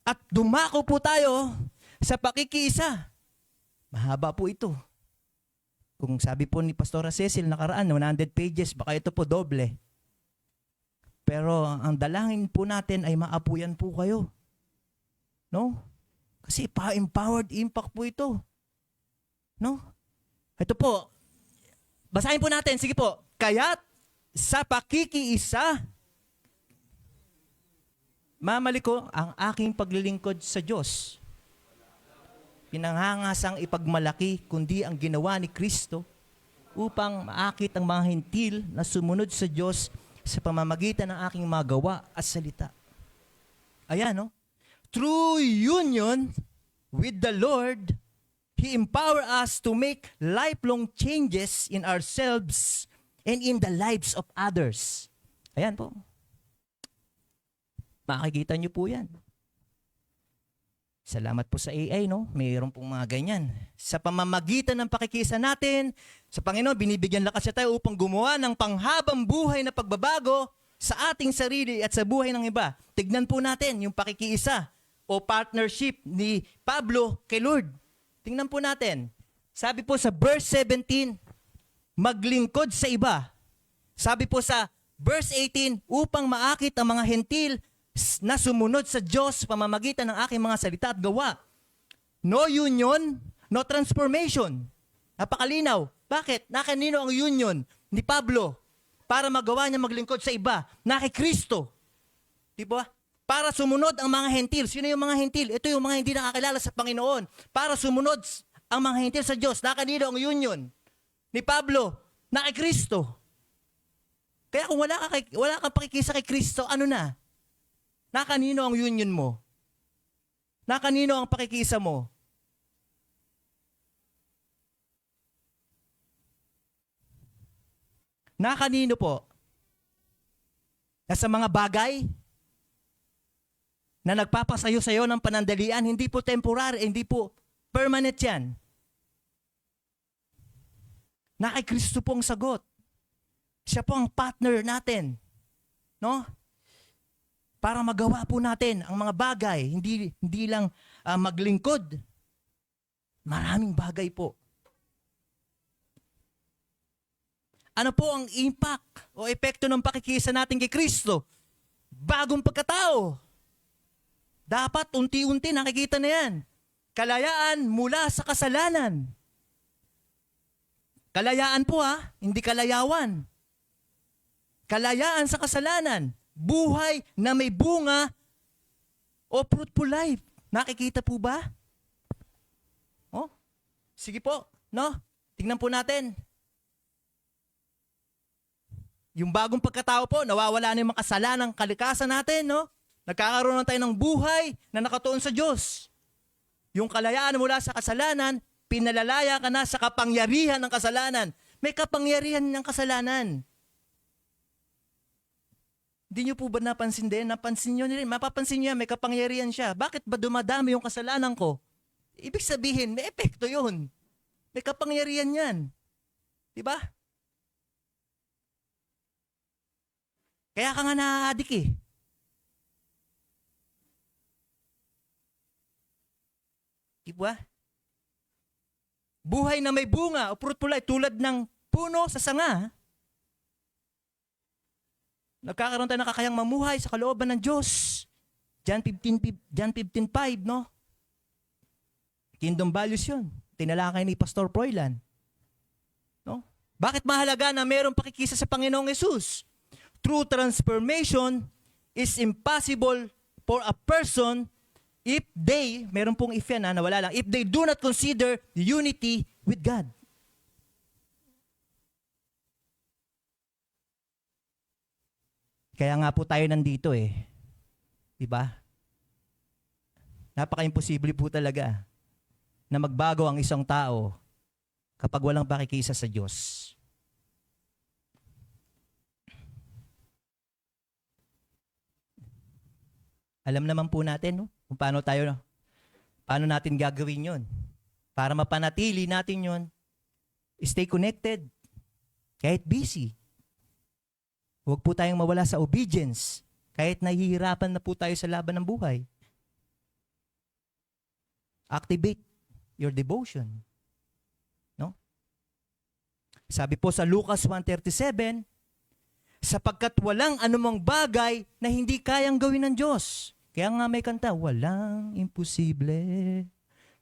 At dumako po tayo sa pakikiisa. Mahaba po ito. Kung sabi po ni Pastora Cecil nakaraan, 100 pages, baka ito po doble. Pero ang dalangin po natin ay maapuyan po kayo. No? Kasi empowered impact po ito. No? Ito po, basahin po natin. Sige po. Kaya't sa pakikiisa, mamaliko ang aking paglilingkod sa Diyos. Pinanghangasang ipagmalaki kundi ang ginawa ni Kristo upang maakit ang mga hentil na sumunod sa Diyos sa pamamagitan ng aking mga gawa at salita. Ayan, no? Through union with the Lord, He empower us to make lifelong changes in ourselves and in the lives of others. Ayan po. Makikita niyo po yan. Salamat po sa AI, no? Mayroon pong mga ganyan. Sa pamamagitan ng pakikisa natin, sa Panginoon, binibigyan lakas siya tayo upang gumawa ng panghabang buhay na pagbabago sa ating sarili at sa buhay ng iba. Tignan po natin yung pakikiisa o partnership ni Pablo kay Lord. Tingnan po natin. Sabi po sa verse 17, maglingkod sa iba. Sabi po sa verse 18, upang maakit ang mga hentil na sumunod sa Diyos pamamagitan ng aking mga salita at gawa. No union, No transformation. Napakalinaw. Bakit? Na kanino ang union ni Pablo para magawa niya maglingkod sa iba? Na kay Kristo. Di ba? Para sumunod ang mga hentil. Sino yung mga hentil? Ito yung mga hindi nakakilala sa Panginoon. Para sumunod ang mga hentil sa Diyos. Na kanino ang union ni Pablo? Na kay Kristo. Kaya kung wala kang pakikisa kay Kristo, ano na? Na kanino ang union mo? Na kanino ang pakikisa mo? Na kanino po? Na sa mga bagay na nagpapasayo sa'yo ng panandalian, hindi po temporary, hindi po permanent yan. Na kay Kristo po ang sagot. Siya po ang partner natin. No? Para magawa po natin ang mga bagay, hindi lang maglingkod. Maraming bagay po. Ano po ang impact o epekto ng pakikisa natin kay Kristo? Bagong pagkatao. Dapat unti-unti nakikita na yan. Kalayaan mula sa kasalanan. Kalayaan po hindi kalayawan. Kalayaan sa kasalanan. Buhay na may bunga o fruitful life. Nakikita po ba? Oh, sige po, no? Tingnan po natin. Yung bagong pagkatao po, nawawala na yung mga kasalanang kalikasan natin, no? Nagkakaroon na tayo ng buhay na nakatuon sa Diyos. Yung kalayaan mula sa kasalanan, pinalalaya ka na sa kapangyarihan ng kasalanan. May kapangyarihan ng kasalanan. Hindi nyo po ba napansin din? Napansin nyo rin. Mapapansin nyo yan, may kapangyarihan siya. Bakit ba dumadami yung kasalanan ko? Ibig sabihin, may epekto yun. May kapangyarihan yan. Diba? Kaya ka nga na-addict eh. Diba? Buhay na may bunga o fruitful life tulad ng puno sa sanga. Nagkakaroon tayo ng kakayang mamuhay sa kalooban ng Diyos. John 15:5, no? Kingdom values yun. Tinalakay ni Pastor Froilan. No? Bakit mahalaga na mayroong pakikisa sa Panginoong Yesus? True transformation is impossible for a person if they, meron pong if yan nawala lang, if they do not consider unity with God. Kaya nga po tayo nandito eh. Diba? Napaka-imposible po talaga na magbago ang isang tao kapag walang pakikisa sa Diyos. Alam naman po natin, no? Kung paano natin gagawin yon. Para mapanatili natin yon, stay connected. Kahit busy. Huwag po tayong mawala sa obedience. Kahit nahihirapan na po tayo sa laban ng buhay. Activate your devotion. No? Sabi po sa Lucas 1:37, sapagkat walang anumang bagay na hindi kayang gawin ng Diyos. Kaya nga may kanta, walang imposible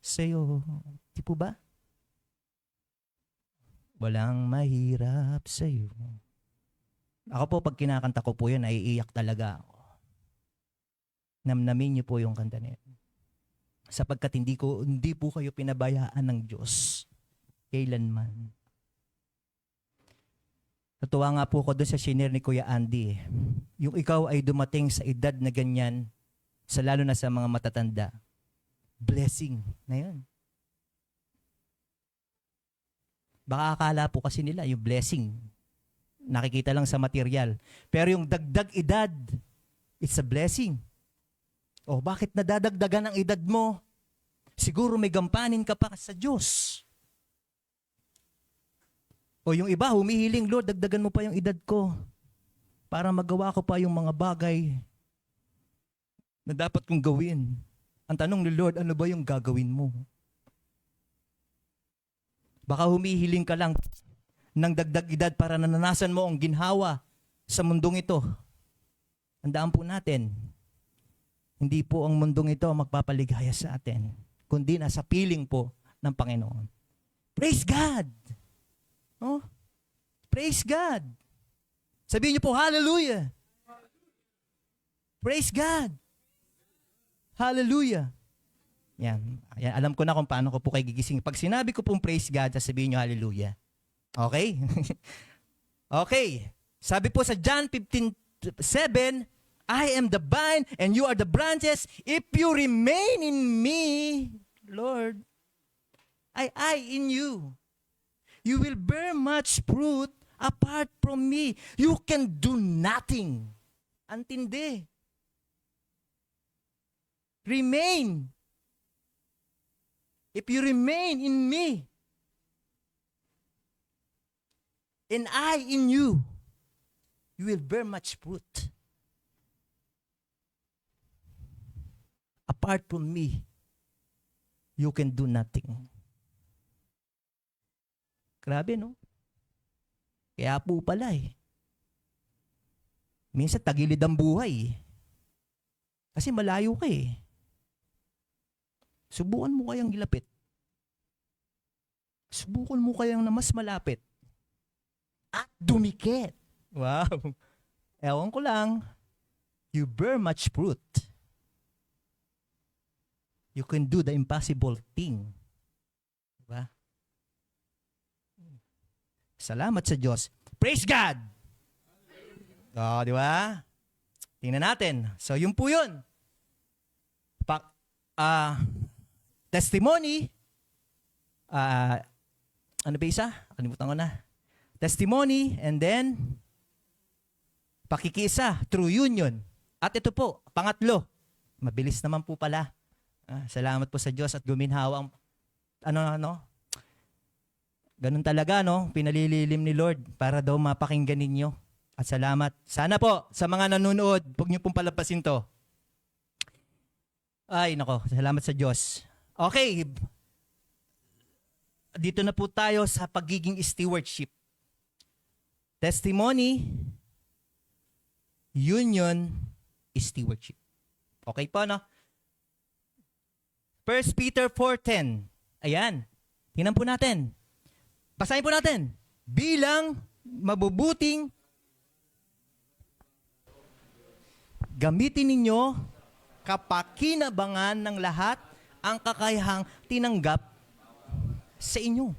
sa'yo. Di po ba? Walang mahirap sa'yo. Ako po, pag kinakanta ko po yun, naiiyak talaga ako. Namnamin niyo po yung kanta na yun. Sapagkat hindi po kayo pinabayaan ng Diyos. Kailanman. Natuwa nga po ko doon sa shinare ni Kuya Andy. Yung ikaw ay dumating sa edad na ganyan, sa lalo na sa mga matatanda. Blessing na yun. Baka akala po kasi nila yung blessing, nakikita lang sa material. Pero yung dagdag edad, it's a blessing. O bakit nadadagdagan ang edad mo? Siguro may gampanin ka pa sa Diyos. O yung iba, humihiling, Lord, dagdagan mo pa yung edad ko para magawa ko pa yung mga bagay na dapat kong gawin. Ang tanong ni Lord, ano ba yung gagawin mo? Baka humihiling ka lang ng dagdag edad para nananasan mo ang ginhawa sa mundong ito. Tandaan po natin, hindi po ang mundong ito magpapaligaya sa atin, kundi nasa piling po ng Panginoon. Praise God! Oh, praise God! Sabihin niyo po, hallelujah! Praise God! Hallelujah! Yan. Ayan, alam ko na kung paano ko po kayo gigising. Pag sinabi ko pong praise God, sabihin niyo hallelujah. Okay? Okay. Sabi po sa John 15:7, I am the vine and you are the branches. If you remain in me, Lord, I in you, you will bear much fruit. Apart from me, you can do nothing. Antindi. Remain. If you remain in me, and I in you, you will bear much fruit. Apart from me, you can do nothing. Grabe, no? Kaya po pala minsan tagilid ang buhay. Kasi malayo ka Subukan mo kayang ilapit. Subukan mo kayang na mas malapit. At dumikit. Wow. Ewan ko lang. You bear much fruit. You can do the impossible thing. Diba? Salamat sa Diyos. Praise God! Oh, di ba? Tingnan natin. So, yun po yun. Testimony. Ano ba isa? Kalimutan ko na. Testimony and then pakikisa, true union. At ito po, pangatlo. Mabilis naman po pala. Salamat po sa Diyos at guminhawa ang ganun talaga, no? Pinalililim ni Lord para daw mapakinggan ninyo. At salamat. Sana po sa mga nanonood, huwag niyo pong palampasin to. Ay, nako, salamat sa Diyos. Okay. Dito na po tayo sa pagiging stewardship. Testimony, union, stewardship. Okay po, no? 1 Peter 4:10. Ayan. Tingnan po natin. Basahin po natin. Bilang mabubuting gamitin ninyo kapakinabangan ng lahat ang kakayahang tinanggap sa inyo.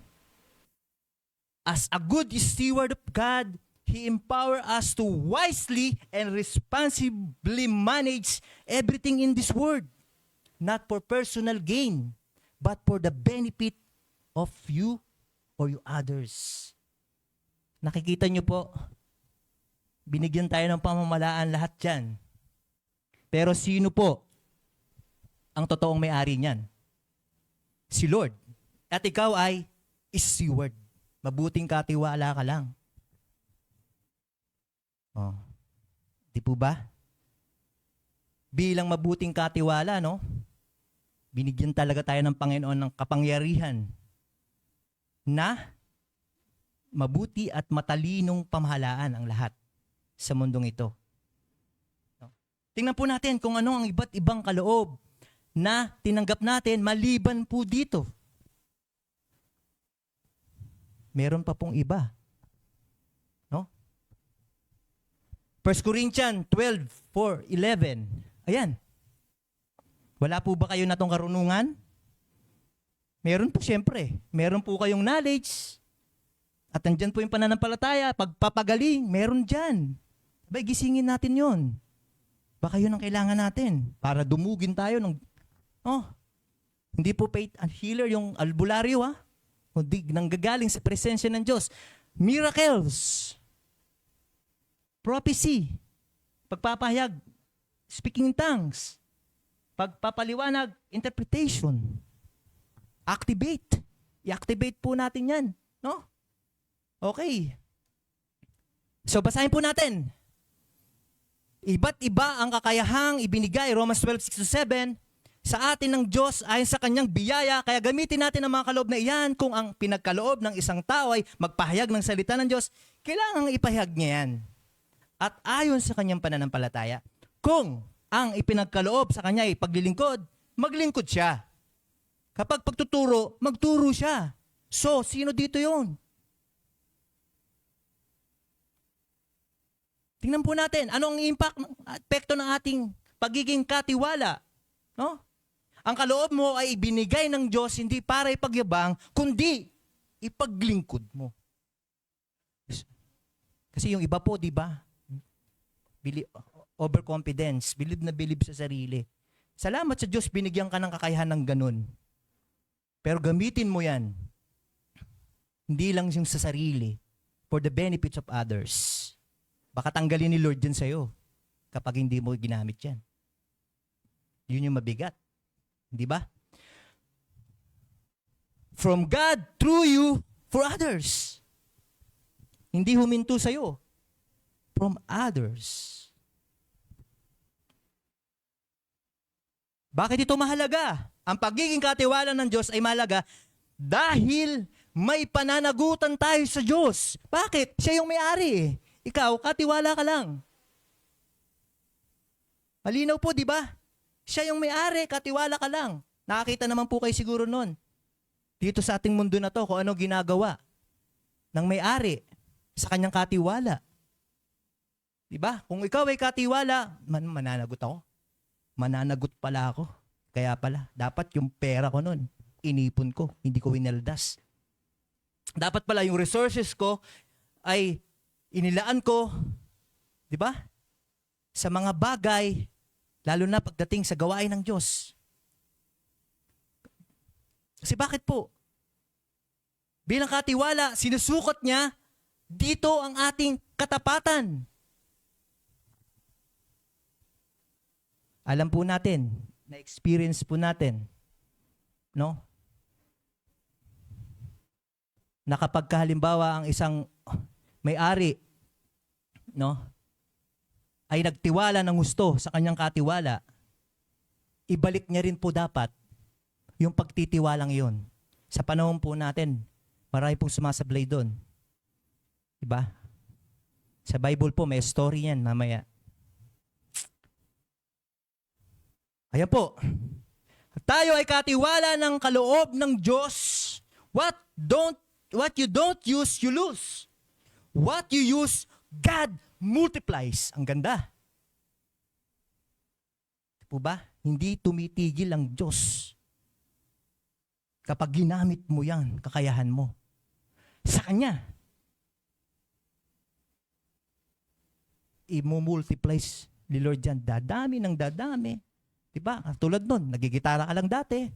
As a good steward of God, He empower us to wisely and responsibly manage everything in this world, not for personal gain, but for the benefit of you or you others. Nakikita niyo po, binigyan tayo ng pamamalaan lahat dyan. Pero sino po ang totoong may-ari niyan? Si Lord. At ikaw ay steward. Mabuting katiwala ka lang. Oh. Di po ba? Bilang mabuting katiwala, no? Binigyan talaga tayo ng Panginoon ng kapangyarihan na mabuti at matalinong pamahalaan ang lahat sa mundong ito. Tingnan po natin kung ano ang iba't ibang kaloob na tinanggap natin maliban po dito. Meron pa pong iba. No? 1 Corinthians 12:4-11. Ayan. Wala po ba kayo na tong karunungan? Meron po siyempre. Meron po kayong knowledge. At andyan po yung pananampalataya, pagpapagaling, meron dyan. Abay, gisingin natin yon. Baka yun ang kailangan natin para dumugin tayo ng, hindi po faith and healer yung albularyo, kundi nanggagaling sa presensya ng Diyos. Miracles, prophecy, pagpapahayag, speaking in tongues, pagpapaliwanag, interpretation, activate. I-activate po natin yan. No? Okay. So, basahin po natin. Iba't iba ang kakayahang ibinigay, Romans 12:6-7, sa atin ng Diyos ayon sa kanyang biyaya, kaya gamitin natin ang mga kaloob na iyan. Kung ang pinagkaloob ng isang tao ay magpahayag ng salita ng Diyos, kailangang ipahayag niya yan. At ayon sa kanyang pananampalataya, kung ang ipinagkaloob sa kanya ay paglilingkod, maglingkod siya. Kapag pagtuturo, magturo siya. So, sino dito yon? Tingnan po natin, ano ang impact, epekto ng ating pagiging katiwala? No? Ang kaloob mo ay ibinigay ng Diyos hindi para ipagyabang, kundi ipaglingkod mo. Kasi yung iba po, di ba? Overconfidence, believe na believe sa sarili. Salamat sa Diyos, binigyan ka ng kakayahan ng ganun. Pero gamitin mo yan, hindi lang yung sa sarili, for the benefits of others. Baka tanggalin ni Lord yan sa'yo kapag hindi mo ginamit yan. Yun yung mabigat. Di ba? From God, through you, for others. Hindi huminto sa'yo. From others. Bakit ito mahalaga? Ang pagiging katiwala ng Diyos ay mahalaga dahil may pananagutan tayo sa Diyos. Bakit? Siya yung may-ari. Ikaw, katiwala ka lang. Malinaw po, di ba? Siya yung may-ari, katiwala ka lang. Nakakita naman po kayo siguro nun. Dito sa ating mundo na to, kung ano ginagawa ng may-ari sa kanyang katiwala. Di ba? Kung ikaw ay katiwala, mananagot ako. Mananagot pala ako. Kaya pala, dapat yung pera ko nun, inipon ko, hindi ko winaldas. Dapat pala yung resources ko ay inilaan ko, di ba? Sa mga bagay, lalo na pagdating sa gawain ng Diyos. Kasi bakit po? Bilang katiwala, sinusukot niya, dito ang ating katapatan. Alam po natin, na-experience po natin, no? Na kapag halimbawa ang isang may-ari, no, ay nagtiwala ng gusto sa kanyang katiwala, ibalik niya rin po dapat yung pagtitiwalang yun. Sa panahon po natin, marami pong sumasablay doon. Diba? Sa Bible po, may story yan mamaya. Ayan po. Tayo ay katiwala ng kaloob ng Diyos. What you don't use, you lose. What you use, God multiplies. Ang ganda. Po ba? Hindi tumitigil ang Diyos. Kapag ginamit mo yan, kakayahan mo. Sa Kanya. I-multiplies ni Lord yan. Dadami ng dadami. Diba? Tulad nun, nagigitara ka lang dati.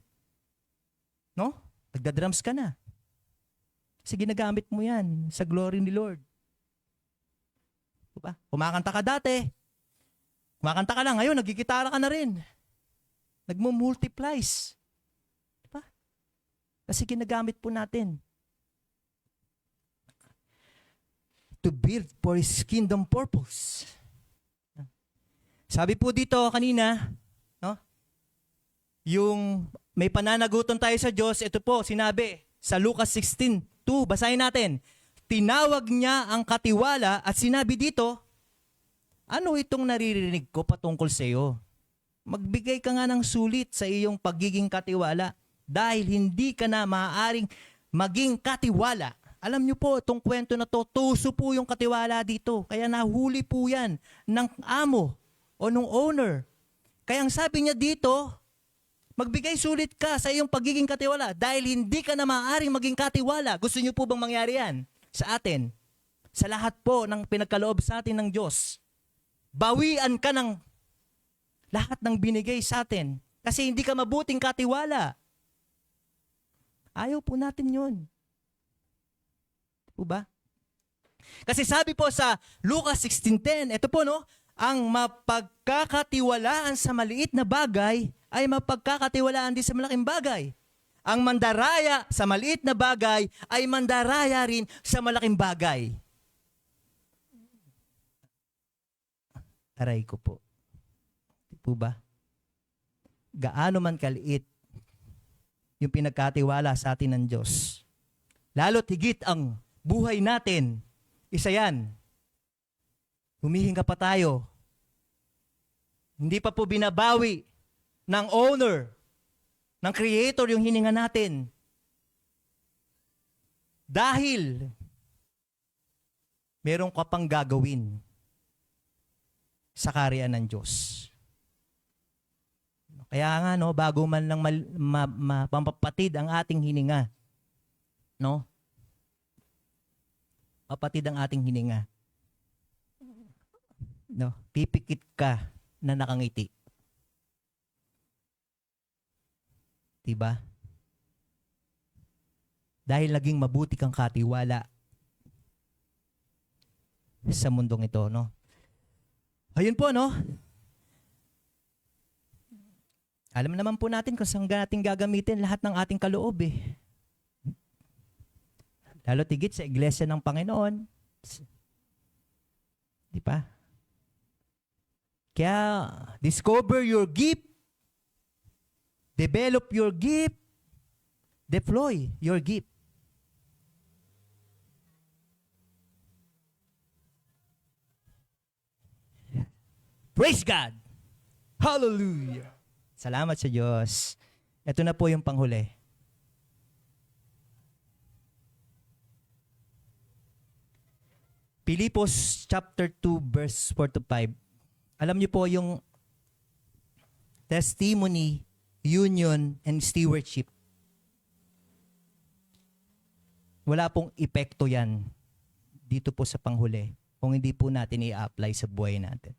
No? Nagda-drums ka na. Kasi ginagamit mo yan sa glory ni Lord. Diba? Kumakanta ka dati. Kumakanta ka lang. Ngayon, nagigitara ka na rin. Nagmo-multiplies. Diba? Kasi ginagamit po natin. To build for His kingdom purpose. Sabi po dito kanina, no? Yung may pananagutan tayo sa Diyos, ito po, sinabi sa Lucas 16:2, basahin natin. Tinawag niya ang katiwala at sinabi dito, ano itong naririnig ko patungkol sa iyo? Magbigay ka nga ng sulit sa iyong pagiging katiwala dahil hindi ka na maaaring maging katiwala. Alam niyo po, itong kwento na to, tuso po yung katiwala dito. Kaya nahuli po yan ng amo o ng owner. Kaya ang sabi niya dito, magbigay sulit ka sa iyong pagiging katiwala dahil hindi ka na maaaring maging katiwala. Gusto niyo po bang mangyari yan sa atin? Sa lahat po ng pinagkaloob sa atin ng Diyos. Bawian ka ng lahat ng binigay sa atin kasi hindi ka mabuting katiwala. Ayaw po natin yun. Po ba? Kasi sabi po sa Lucas 16:10, ito po no, ang mapagkakatiwalaan sa maliit na bagay ay mapagkakatiwalaan din sa malaking bagay. Ang mandaraya sa maliit na bagay ay mandaraya rin sa malaking bagay. Aray ko po. Di po ba? Gaano man kaliit yung pinagkatiwala sa atin ng Diyos. Lalo't higit ang buhay natin, isa yan. Humihinga pa tayo. Hindi pa po binabawi ng owner, ng Creator yung hininga natin. Dahil meron ka pang gagawin sa kaharian ng Diyos. Kaya nga, no, bago man lang mapapatid ang ating hininga, no? Papatid ang ating hininga. No, pipikit ka na nakangiti. Diba? Dahil naging mabuti kang katiwala sa mundong ito, no? Ayun po, no? Alam naman po natin kung saan natin gagamitin lahat ng ating kaloob, eh. Lalo tigit sa iglesia ng Panginoon. Di ba? Kaya, discover your gift, develop your gift, deploy your gift. Praise God! Hallelujah! Salamat sa Diyos. Ito na po yung panghuli. Pilipos chapter 2 verse 4 to 5. Alam niyo po yung testimony, union, and stewardship. Wala pong epekto yan dito po sa panghuli kung hindi po natin i-apply sa buhay natin.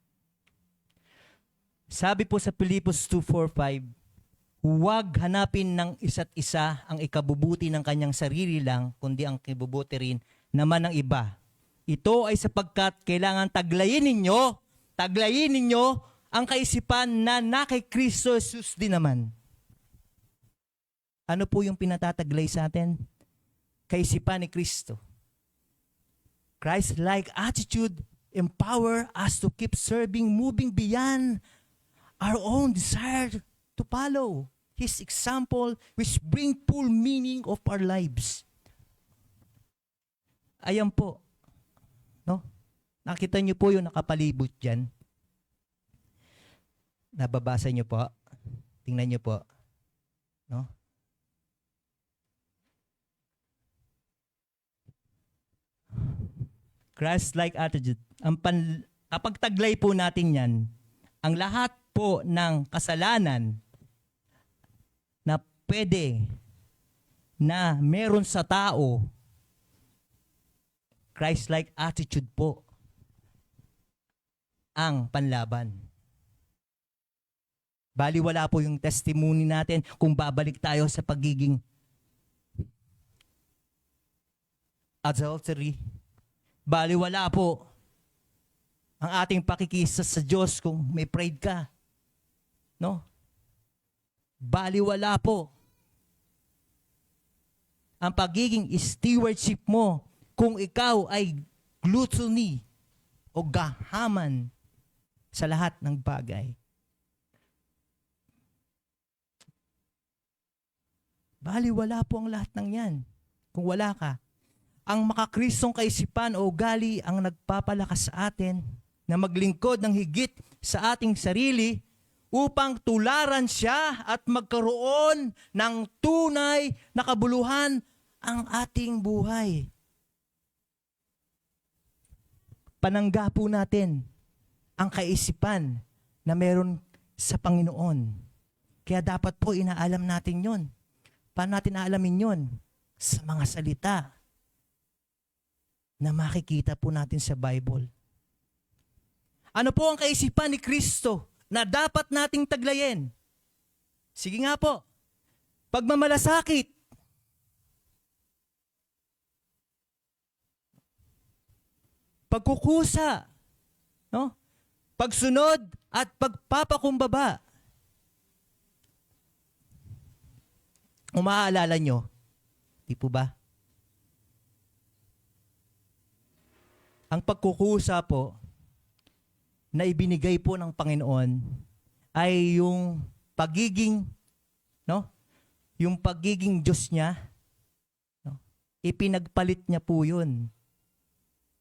Sabi po sa Pilipos 2:4-5, huwag hanapin ng isa't isa ang ikabubuti ng kanyang sarili lang, kundi ang kibubuti rin naman ng iba. Ito ay sapagkat kailangan taglayin ninyo ang kaisipan na kay Kristo Jesus din naman. Ano po yung pinatataglay sa atin? Kaisipan ni Kristo. Christ-like attitude empower us to keep serving, moving beyond our own desire to follow His example, which bring full meaning of our lives. Ayan po. No? Nakita niyo po yung nakapalibot dyan. Nababasa niyo po. Tingnan niyo po. No? Christ-like attitude. Kapag taglay po natin yan, ang lahat po ng kasalanan na pwede na meron sa tao, Christ-like attitude po ang panlaban. Baliwala po yung testimony natin kung babalik tayo sa pagiging adultery. Baliwala po ang ating pakikisa sa Diyos kung may pride ka. No? Baliwala po ang pagiging stewardship mo kung ikaw ay gluttony o gahaman sa lahat ng bagay. Baliwala po ang lahat ng yan kung wala ka. Ang makakristong kaisipan o ugali ang nagpapalakas sa atin na maglingkod ng higit sa ating sarili upang tularan siya at magkaroon ng tunay na kabuluhan ang ating buhay. Panangga po natin ang kaisipan na meron sa Panginoon. Kaya dapat po inaalam natin yon. Paano natin aalamin yon? Sa mga salita na makikita po natin sa Bible. Ano po ang kaisipan ni Kristo na dapat nating taglayin? Sige nga po. Pagmamalasakit. Pagkukusa. No? Pagsunod at pagpapakumbaba. Umaalala nyo? Di po ba? Ang pagkukusa po na ibinigay po ng Panginoon ay yung pagiging, no? Yung pagiging Diyos niya, no? Ipinagpalit niya po yun.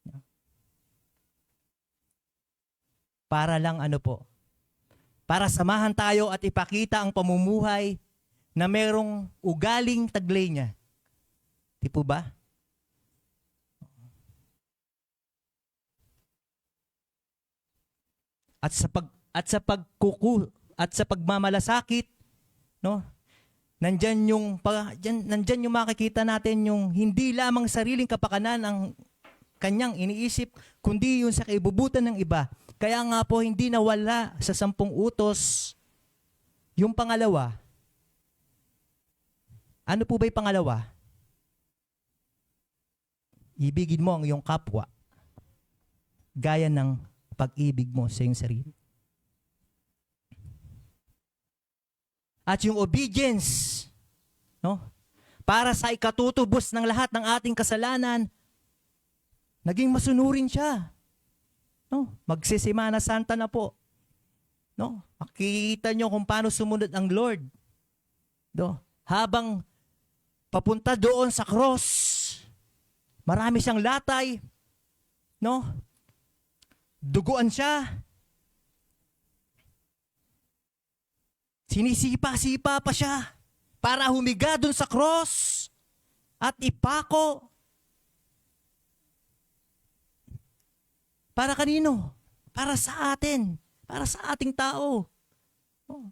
No? Para lang ano po? Para samahan tayo at ipakita ang pamumuhay na merong ugaling taglay niya. Di po ba? At sa pagmamalasakit, no? Nandyan yung makikita natin yung hindi lamang sariling kapakanan ang kanyang iniisip, kundi yung sa kaibubutan ng iba. Kaya nga po hindi nawala sa 10 utos yung pangalawa. Ano po ba yung pangalawa? Ibigin mo ang iyong kapwa gaya ng pag-ibig mo sa iyong sarili. At yung obedience, no? Para sa ikatutubos ng lahat ng ating kasalanan, naging masunurin siya. No? Magsisimana Santa na po. No? Makikita nyo kung paano sumunod ang Lord. No? Habang papunta doon sa cross, marami siyang latay. No? Duguan siya. Sinisipa-sipa pa siya para humiga dun sa cross at ipako. Para kanino? Para sa atin. Para sa ating tao. Oh.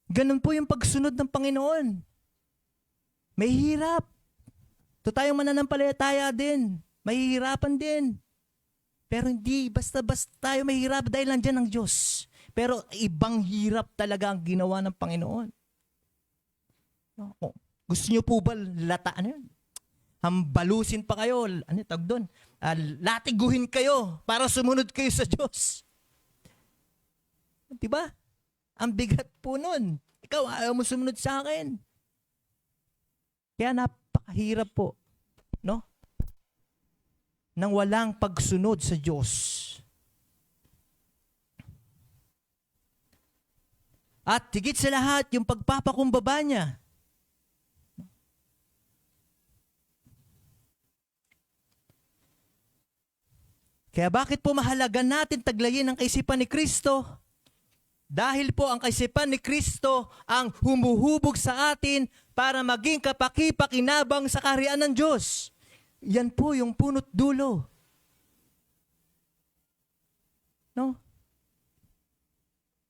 Ganun po yung pagsunod ng Panginoon. May hirap. Ito tayong mananampalataya din. Mahihirapan din. Pero hindi basta-basta tayo mahirap dahil nandiyan ang Diyos. Pero ibang hirap talaga ang ginawa ng Panginoon. Oh, gusto niyo po ba hambalusin pa kayo? Ano tawag doon? Latiguhin kayo para sumunod kayo sa Diyos. Diba? Ang bigat po nun. Ikaw, ayaw mo sumunod sa akin. Kaya napakahirap po. No? Nang walang pagsunod sa Diyos. At higit sa lahat, yung pagpapakumbaba niya. Kaya bakit po mahalaga natin taglayin ang kaisipan ni Kristo? Dahil po ang kaisipan ni Kristo ang humuhubog sa atin para maging kapaki-pakinabang sa kaharian ng Diyos. Yan po yung punot dulo. No?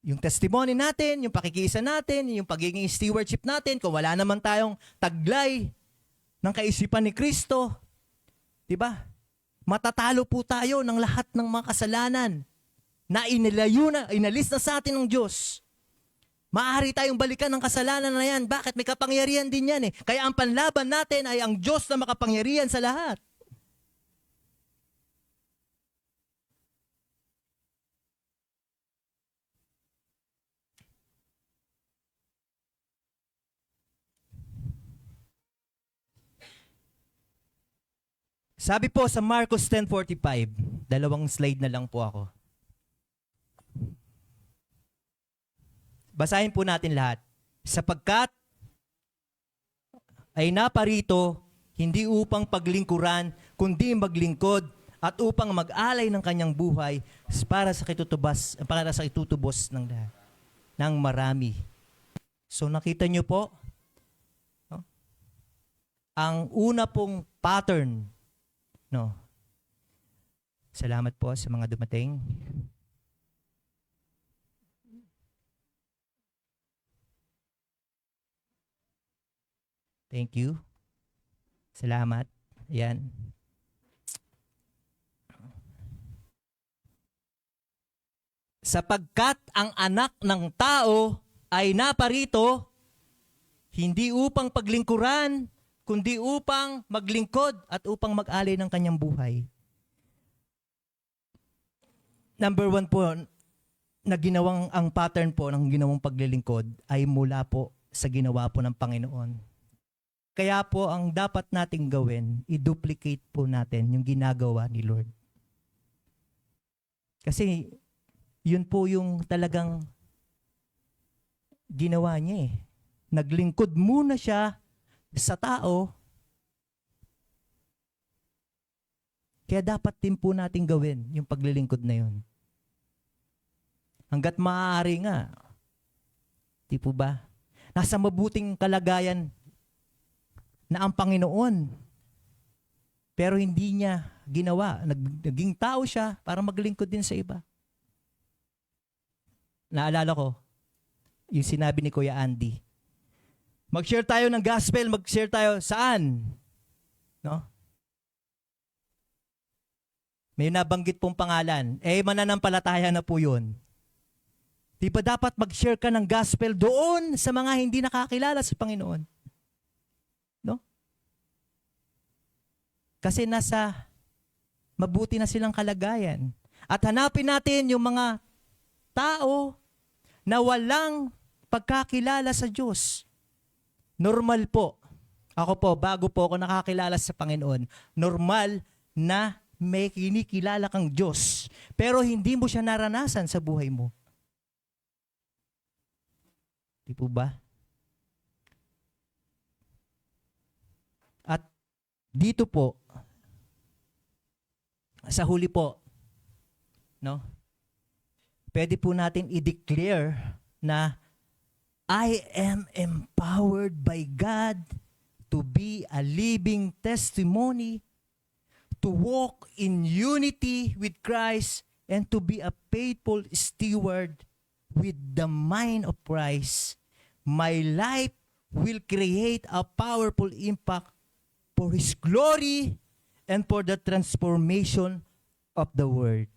Yung testimony natin, yung pakikiisa natin, yung pagiging stewardship natin, kung wala naman tayong taglay ng kaisipan ni Kristo, di ba? Matatalo po tayo ng lahat ng mga kasalanan na inalis na sa atin ng Diyos. Maaari tayong balikan ng kasalanan na yan. Bakit? May kapangyarihan din yan eh. Kaya ang panlaban natin ay ang Diyos na makapangyarihan sa lahat. Sabi po sa Marcos 10:45, 2 slide na lang po ako. Basahin po natin lahat. Sapagkat ay naparito hindi upang paglingkuran, kundi maglingkod at upang mag-alay ng kanyang buhay para sa itutubos ng lahat, ng marami. So nakita niyo po, no? Ang una pong pattern, no. Salamat po sa mga dumating. Thank you. Salamat. Ayan. Sapagkat ang anak ng tao ay naparito hindi upang paglingkuran, kundi upang maglingkod at upang mag-alay ng kanyang buhay. Number 1 po, na ginawang ang pattern po ng ginawang paglilingkod ay mula po sa ginawa po ng Panginoon. Kaya po ang dapat nating gawin, i-duplicate po natin yung ginagawa ni Lord. Kasi yun po yung talagang ginawa niya eh. Naglingkod muna siya sa tao. Kaya dapat din po natin gawin yung paglilingkod na yun. Hanggat maaari nga. Di po ba? nasa mabuting kalagayan na ang Panginoon. Pero hindi niya ginawa. Naging tao siya para maglingkod din sa iba. Naalala ko, yung sinabi ni Kuya Andy. Mag-share tayo ng gospel, mag-share tayo saan? No? May nabanggit pong pangalan. Mananampalataya na po yun. Di ba dapat mag-share ka ng gospel doon sa mga hindi nakakilala sa Panginoon? No? Kasi nasa mabuti na silang kalagayan. At hanapin natin yung mga tao na walang pagkakilala sa Diyos. Normal po. Ako po, bago po ako nakakilala sa Panginoon, normal na may kinikilala kang Diyos. Pero hindi mo siya naranasan sa buhay mo. Di po ba? At dito po, sa huli po, no? Pwede po natin i-declare na I am empowered by God to be a living testimony, to walk in unity with Christ, and to be a faithful steward with the mind of Christ. My life will create a powerful impact for His glory and for the transformation of the world.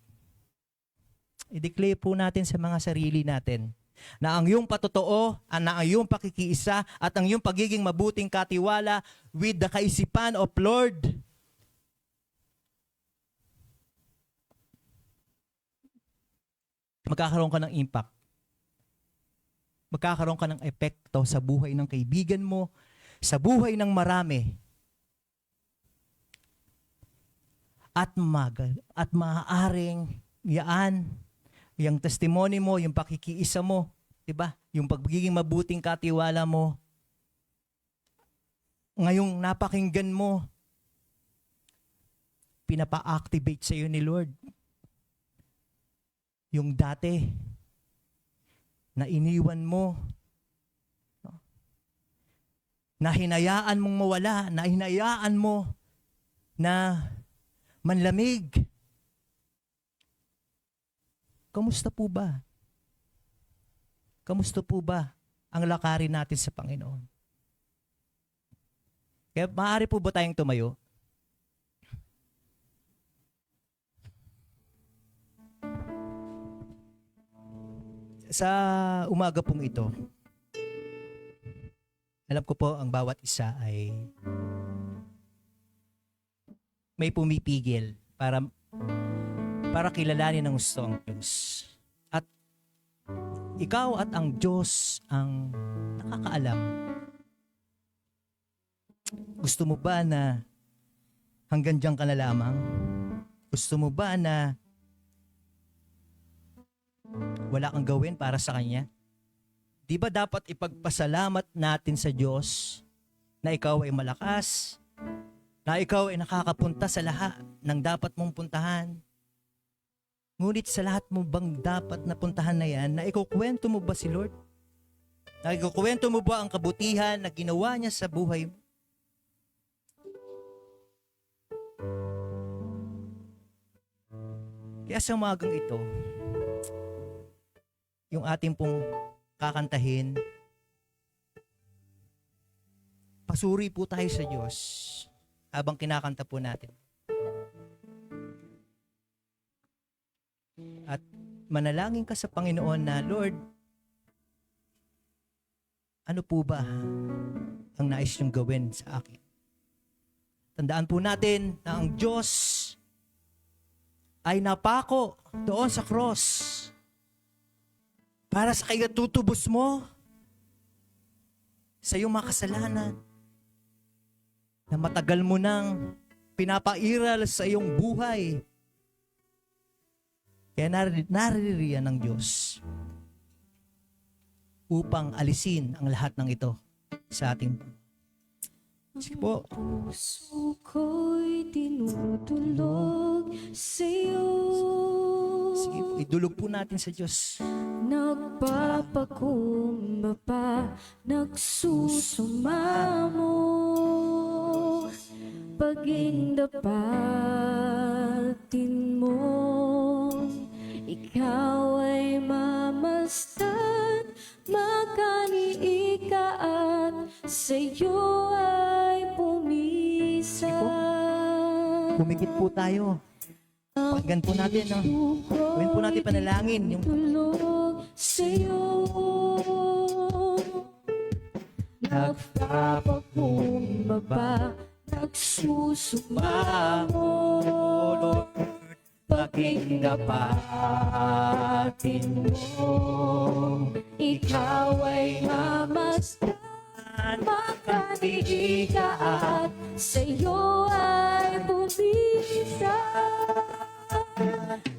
I-declare po natin sa mga sarili natin na ang iyong patotoo, na ang iyong pakikiisa, at ang iyong pagiging mabuting katiwala with the kaisipan of Lord, magkakaroon ka ng impact. Magkakaroon ka ng epekto sa buhay ng kaibigan mo, sa buhay ng marami. At maaaring yung testimony mo, yung pakikiisa mo, 'di ba? Yung pagiging mabuting katiwala mo, ngayong napakinggan mo, pinapa-activate sa iyo ni Lord. Yung dati na iniwan mo, no? Na hinayaan mong mawala, na hinayaan mo na manlamig. Kamusta po ba? Kamusta po ba ang lakarin natin sa Panginoon? Kaya maaari po ba tayong tumayo? Sa umaga pong ito, alam ko po ang bawat isa ay may pumipigil para kilalanin ng gusto ang Diyos. At ikaw at ang Diyos ang nakakaalam. Gusto mo ba na hanggang diyan ka na lamang? Gusto mo ba na wala kang gawin para sa Kanya? Di ba dapat ipagpasalamat natin sa Diyos na ikaw ay malakas, na ikaw ay nakakapunta sa lahat ng dapat mong puntahan? Ngunit sa lahat mo bang dapat na puntahan na yan, na ikukwento mo ba si Lord? Na ikukwento mo ba ang kabutihan na ginawa niya sa buhay mo? Kaya sa umagang ito, yung ating pong kakantahin, pasuri po tayo sa Diyos habang kinakanta po natin. At manalangin ka sa Panginoon na, Lord, ano po ba ang nais niyong gawin sa akin? Tandaan po natin na ang Diyos ay napako doon sa cross para sa kagatutubos mo sa iyong mga kasalanan na matagal mo nang pinapairal sa iyong buhay. Kaya naririyan ng Diyos upang alisin ang lahat ng ito sa ating. Sige po. Puso ko'y tinutulog sa'yo. Sige po, idulog po natin sa Diyos. Nagpapakumbaba nagsusumamo. Pagindapatin mo, ikaw ay mamasdan, makaniika at sa'yo ay pumisan. Kumikit po tayo. Pakinggan po natin, no? Gawin po natin panalangin. Yung Tulog sa'yo, nagpapakumbaba, nagsusumamo. Pagindapatin mo, ikaw ay mamasdan, makaniika at sa'yo ay bumisan.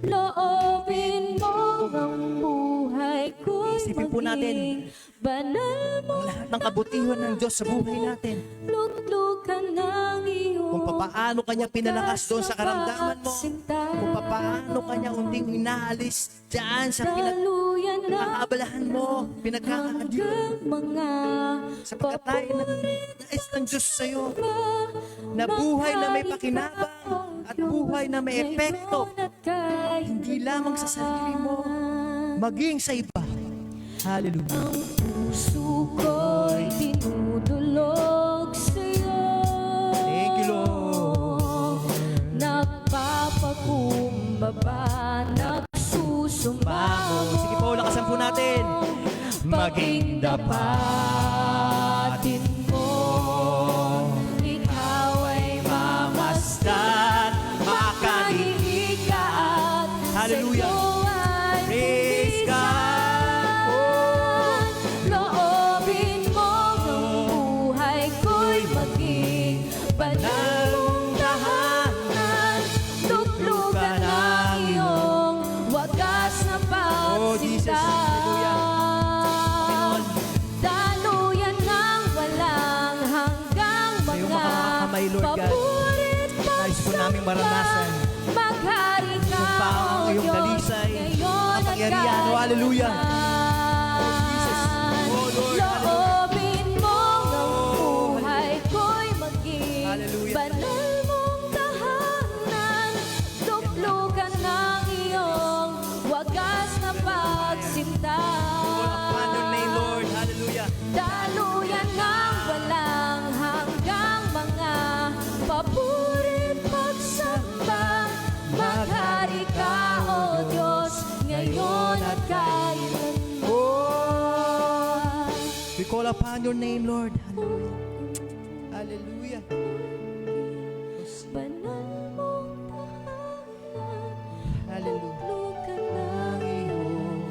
Loobin mo ang buhay ko'y Isipin po natin maging banal mo. ang lahat ng kabutihan ng Diyos sa buhay natin. Luglugan ng iyong Kung papaano kanya pinalakas doon sa karamdaman mo. Kung papaano kanya unting inaalis dyan sa Daluyan na pinakaabalahan mo, pinagkakadiyo. hanggang mga Sapagkat tayo nais ng Diyos sa'yo na buhay na may pakinabang at buhay na may epekto. Hindi lamang sa sarili mo, maging sa iba. Hallelujah. Ang puso ko'y tinutulog sa'yo. Thank you, Lord. Nagpapakumbaba, nagsusumamo. Sige po, lakasan po natin. Maging dapatin mo, ikaw ay mamasdan, makaniika at hallelujah. sa'yo ay Praise God. bumisan. Loobin mo ang buhay ko'y maging banal mong tahanan. Tuglugan ang iyong wagas na Oh, Jesus. Hallelujah. pagsinta. Daluyan ng walang hanggang Sa iyong mga mga kamay, Lord God. papurit Nais po naming maranasan maghari ka, yung pang O iyong Diyos, dalisay, ngayon at kapangyarihan. Oh, hallelujah. kailanman. Jesus. Oh, Lord, Loobin mo ang buhay ko'y maging Hallelujah. banal mong tahanan. Tuglugan ng iyong wagas na pagsinta. Upon your name, Lord. Hallelujah. Daluyan ng walang hanggang mga papurit pagsamba. Maghari ka, O Diyos, ngayon at kailanman. We call upon your name, Lord. Hallelujah. Hallelujah. Banal mong tahanan, Hallelujah. tuglugan ng iyong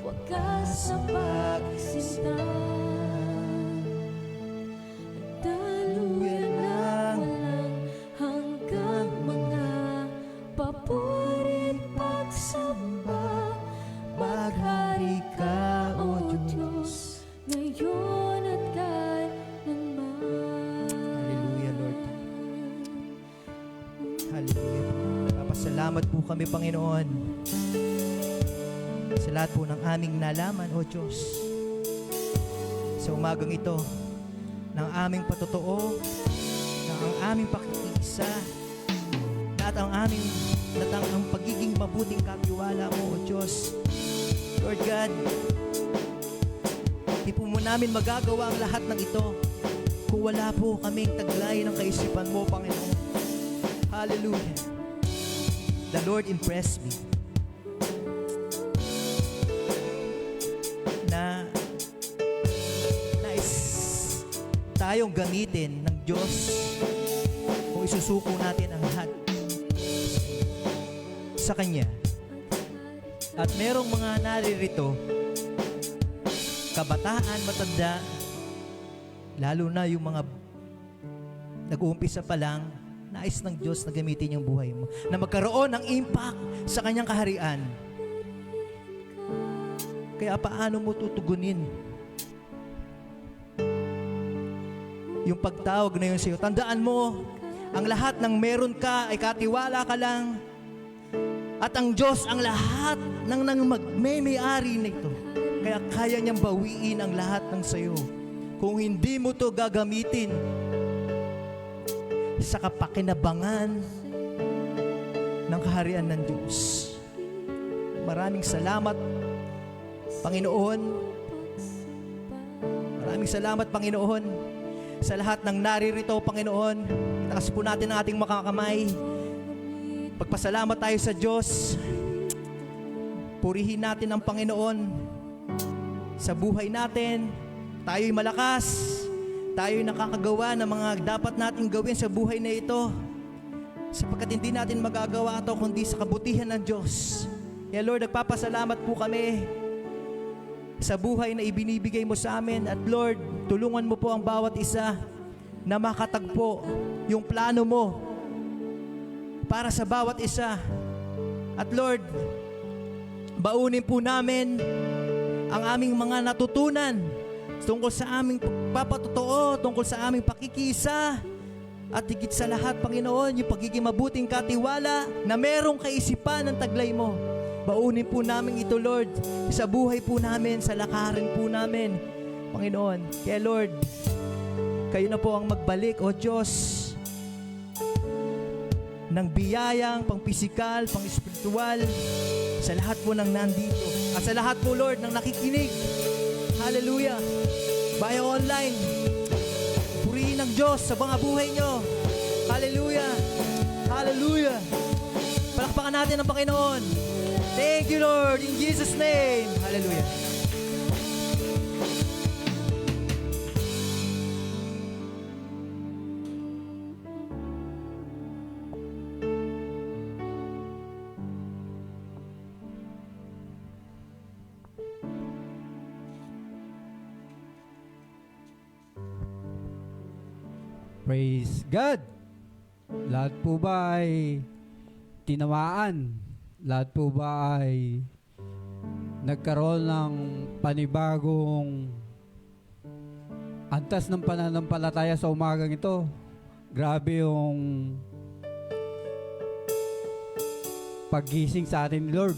wagas sa pagsinta. Daluyan ng walang hanggang mga papurit pagsamba. Maghari ka, O Diyos, ngayon at kailanman. Hallelujah, Lord. Hallelujah. Papasalamat po kami, Panginoon, sa lahat po ng aming nalaman, O Diyos. Sa umagang ito, ng aming patotoo, ng ang aming pakikiisa, at ang aming ang pagiging mabuting katiwala mo, O Diyos. Lord God, di po mo namin magagawa ang lahat ng ito kung wala po kaming taglay ng kaisipan mo, Panginoon. Hallelujah. The Lord impressed me na nais tayong gamitin ng Diyos kung isusuko natin ang lahat sa Kanya. At merong mga naririto, kabataan, matanda, lalo na yung mga nag-uumpisa pa lang, nais ng Diyos na gamitin yung buhay mo, na magkaroon ng impact sa Kanyang kaharian. Kaya paano mo tutugunin yung pagtawag na yun sa iyo? Tandaan mo, ang lahat ng meron ka ay katiwala ka lang. At ang Diyos ang lahat ng magmay-ari nito. Kaya kaya niyang bawiin ang lahat ng sayo. Kung hindi mo to gagamitin sa kapakinabangan ng kaharian ng Diyos. Maraming salamat, Panginoon. Maraming salamat, Panginoon, sa lahat ng naririto, Panginoon. Itaas po natin ang ating makakamay. Pagpasalamat tayo sa Diyos. Purihin natin ang Panginoon sa buhay natin. Tayo'y malakas. Tayo'y nakakagawa ng mga dapat natin gawin sa buhay na ito. Sapagkat hindi natin magagawa ito kundi sa kabutihan ng Diyos. Kaya Lord, nagpapasalamat po kami sa buhay na ibinibigay mo sa amin. At Lord, tulungan mo po ang bawat isa na makatagpo yung plano mo para sa bawat isa. At Lord, baunin po namin ang aming mga natutunan tungkol sa aming pagpapatotoo, tungkol sa aming pakikisa, at higit sa lahat, Panginoon, yung pagiging mabuting katiwala na merong kaisipan ng taglay mo. Baunin po namin ito, Lord, sa buhay po namin, sa lakarin po namin, Panginoon. Kaya Lord, kayo na po ang magbalik, O Diyos, ng biyayang pang-pisikal, pang-espiritual, sa lahat po ng nandito. At sa lahat po, Lord, ng nakikinig. Hallelujah. Via online. Purihin ng Diyos sa mga buhay nyo. Hallelujah. Hallelujah. Palakpakan natin ang Panginoon. Thank you, Lord, in Jesus' name. Hallelujah. Praise God! Lahat po ba ay tinamaan? Lahat po ba ay nagkaroon ng panibagong antas ng pananampalataya sa umagang ito? Grabe yung paggising sa atin ni Lord.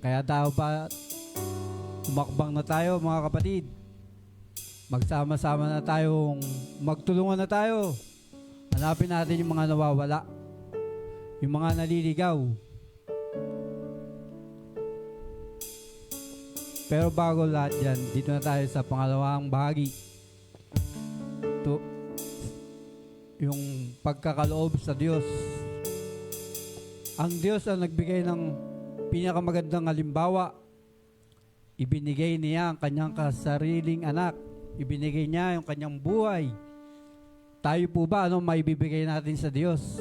Kaya daw ba umakbang na tayo, mga kapatid? Magsama-sama na tayong magtulungan na tayo. Hanapin natin yung mga nawawala, yung mga naliligaw. Pero bago lahat yan, dito na tayo sa pangalawang bahagi. Ito, yung pagkakaloob sa Diyos. Ang Diyos ang nagbigay ng pinakamagandang halimbawa. Ibinigay niya ang kanyang kasariling anak. Ibinigay niya yung kanyang buhay. Tayo po ba, ano maibibigay natin sa Diyos?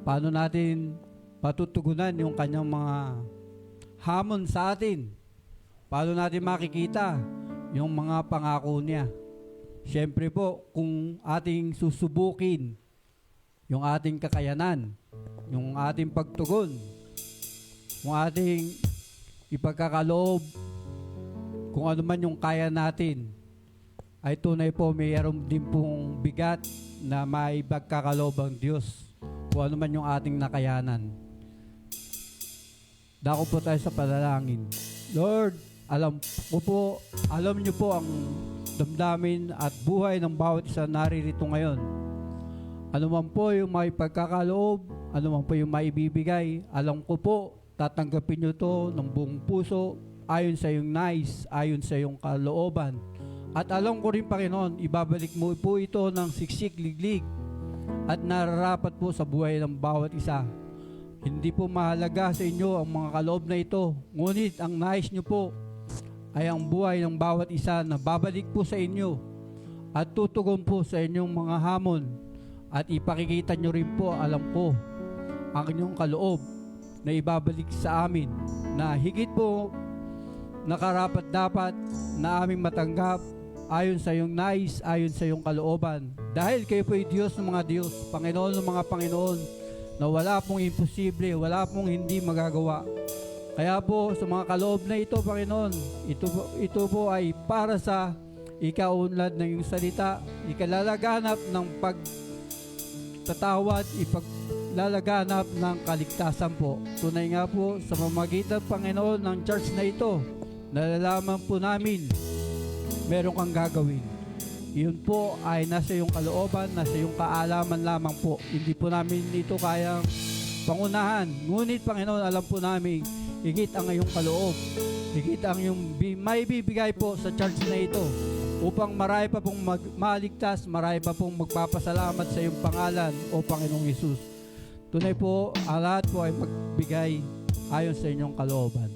Paano natin patutugunan yung kanyang mga hamon sa atin? Paano natin makikita yung mga pangako niya? Siyempre po, kung ating susubukin yung ating kakayanan, yung ating pagtugon, yung ating ipagkakaloob, kung ano man yung kaya natin, ay tunay po mayroon din pong bigat na maipagkakaloob ang Diyos kung ano man yung ating nakayanan. Dako po tayo sa panalangin. Lord, alam niyo po ang damdamin at buhay ng bawat isa naririto ngayon. Ano man po yung maipagkakaloob, ano man po yung maibibigay, alam ko po, tatanggapin niyo to ng buong puso, ayon sa iyong nais, ayon sa iyong kalooban. At alam ko rin, Panginoon, ibabalik mo po ito ng siksik, liglig, at nararapat po sa buhay ng bawat isa. Hindi po mahalaga sa inyo ang mga kaloob na ito, ngunit ang nais niyo po ay ang buhay ng bawat isa na babalik po sa inyo at tutugon po sa inyong mga hamon, at ipakikita niyo rin po, alam ko, ang inyong kaloob na ibabalik sa amin na higit po nakarapat dapat na aming matanggap ayon sa iyong nais, ayon sa iyong kalooban. Dahil kayo po ay Diyos ng mga Diyos, Panginoon ng mga Panginoon, na wala pong imposible, wala pong hindi magagawa. Kaya po sa mga kaloob na ito, Panginoon, ito po ay para sa ikaunlad ng iyong salita, ikalalaganap ng pagtatawad, lalaganap ng kaligtasan po. Tunay nga po sa pamamagitan Panginoon ng church na ito, nalalaman po namin meron kang gagawin. Yun po ay nasa iyong kalooban, nasa iyong kaalaman lamang po. Hindi po namin ito kayang pangunahan. Ngunit Panginoon, alam po namin higit ang iyong kaloob, higit ang iyong may bibigay po sa church na ito upang marami pa pong maligtas, marami pa pong magpapasalamat sa iyong pangalan, O Panginoong Hesus. Tunay po, ang lahat po ay magbigay ayon sa inyong kalooban.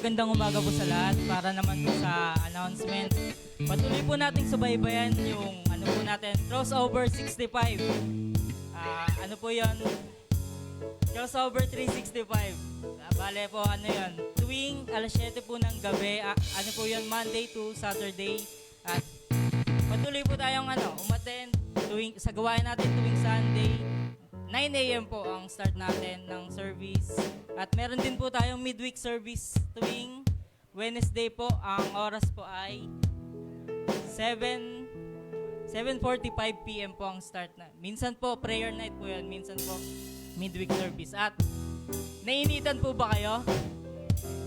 Magandang umaga po sa lahat. Para naman po sa announcement, patuloy po nating subaybayan yung ano po natin, Crossover 65. Ano po yan? Crossover 365. Bale po, ano yun, tuwing alas 7 po ng gabi, ano po yun, Monday to Saturday. At patuloy po tayong umattend sa gawain natin tuwing Sunday. 9 a.m. po ang start natin ng service. At meron din po tayong midweek service tuwing Wednesday po. Ang oras po ay 7:45 p.m. po ang start na. Minsan po prayer night po yun, minsan po midweek service. At nainitan po ba kayo?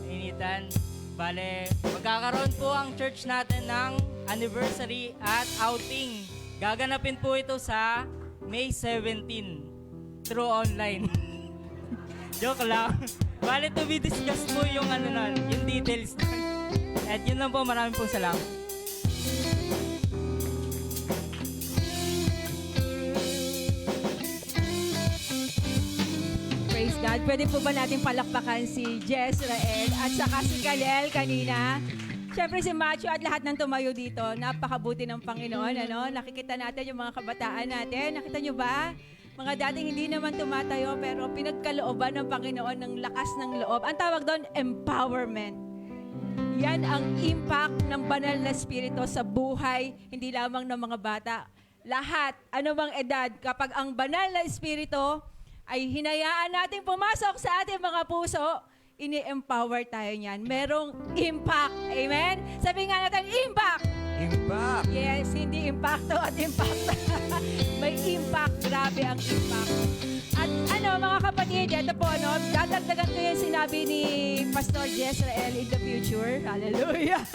Nainitan. Bale, magkakaroon po ang church natin ng anniversary at outing. Gaganapin po ito sa May 17 through online. Joke lang. Bale, to be discussed po yung yung details. At yun lang po, maraming po salamat. Praise God. Pwede po ba natin palakpakan si Jezreel at saka si Kalel kanina? Siyempre si Macho at lahat ng tumayo dito, napakabuti ng Panginoon. Nakikita natin yung mga kabataan natin. Nakita nyo ba? Mga dating hindi naman tumatayo pero pinagkalooban ng Panginoon ng lakas ng loob. Ang tawag doon, empowerment. Yan ang impact ng banal na spirito sa buhay, hindi lamang ng mga bata. Lahat, anumang edad, kapag ang banal na spirito ay hinayaan natin pumasok sa ating mga puso, ini-empower tayo niyan. Merong impact. Amen? Sabi nga natin, impact! Impact! Yes, hindi impacto at impact. May impact. Grabe ang impact. At mga kapatid, ito po, dadagdagan ko yung sinabi ni Pastor Jezreel in the future. Hallelujah!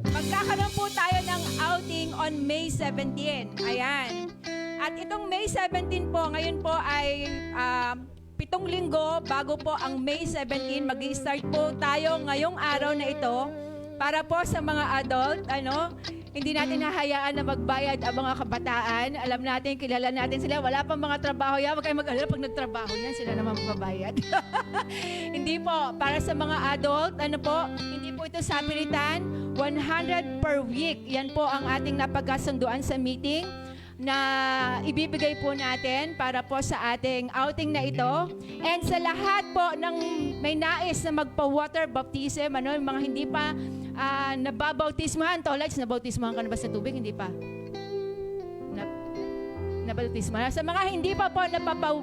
Magkakaroon po tayo ng outing on May 17. Ayan. At itong May 17 po, ngayon po ay 7 linggo bago po ang May 17. Mag-i-start po tayo ngayong araw na ito para po sa mga adult, hindi natin hahayaan na magbayad ang mga kabataan. Alam natin, kilala natin sila. Wala pang mga trabaho yan. Huwag kayong mag-alala pag nagtrabaho yan, sila naman magbabayad. Hindi po. Para sa mga adult, hindi po ito sapilitan. 100 per week. Yan po ang ating napagkasunduan sa meeting na ibibigay po natin para po sa ating outing na ito. And sa lahat po ng may nais na magpa-water baptism, yung mga hindi pa nababautismahan, Tolets, nabautismahan ka na ba sa tubig? Hindi pa. Nabautismahan. Sa mga hindi pa po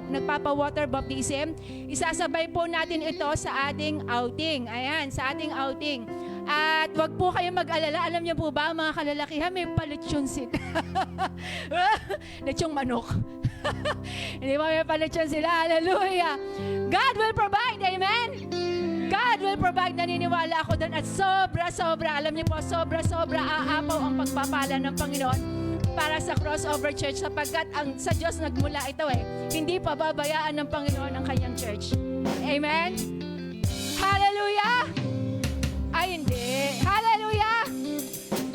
nagpapa-water baptism, isasabay po natin ito sa ating outing. Ayan, sa ating outing. At wag po kayong mag-alala. Alam niyo po ba, mga kalalakihan, may palutsyon sila. Lechong manok. Hindi ba may palutsyon sila? Hallelujah. God will provide. Amen? God will provide. Naniniwala ako doon. At sobra-sobra, alam niyo po, sobra-sobra aapaw ang pagpapala ng Panginoon para sa Crossover Church sapagkat sa Diyos nagmula ito Hindi pa babayaan ng Panginoon ang kanyang church. Amen? Hallelujah! Ay, hindi. Hallelujah!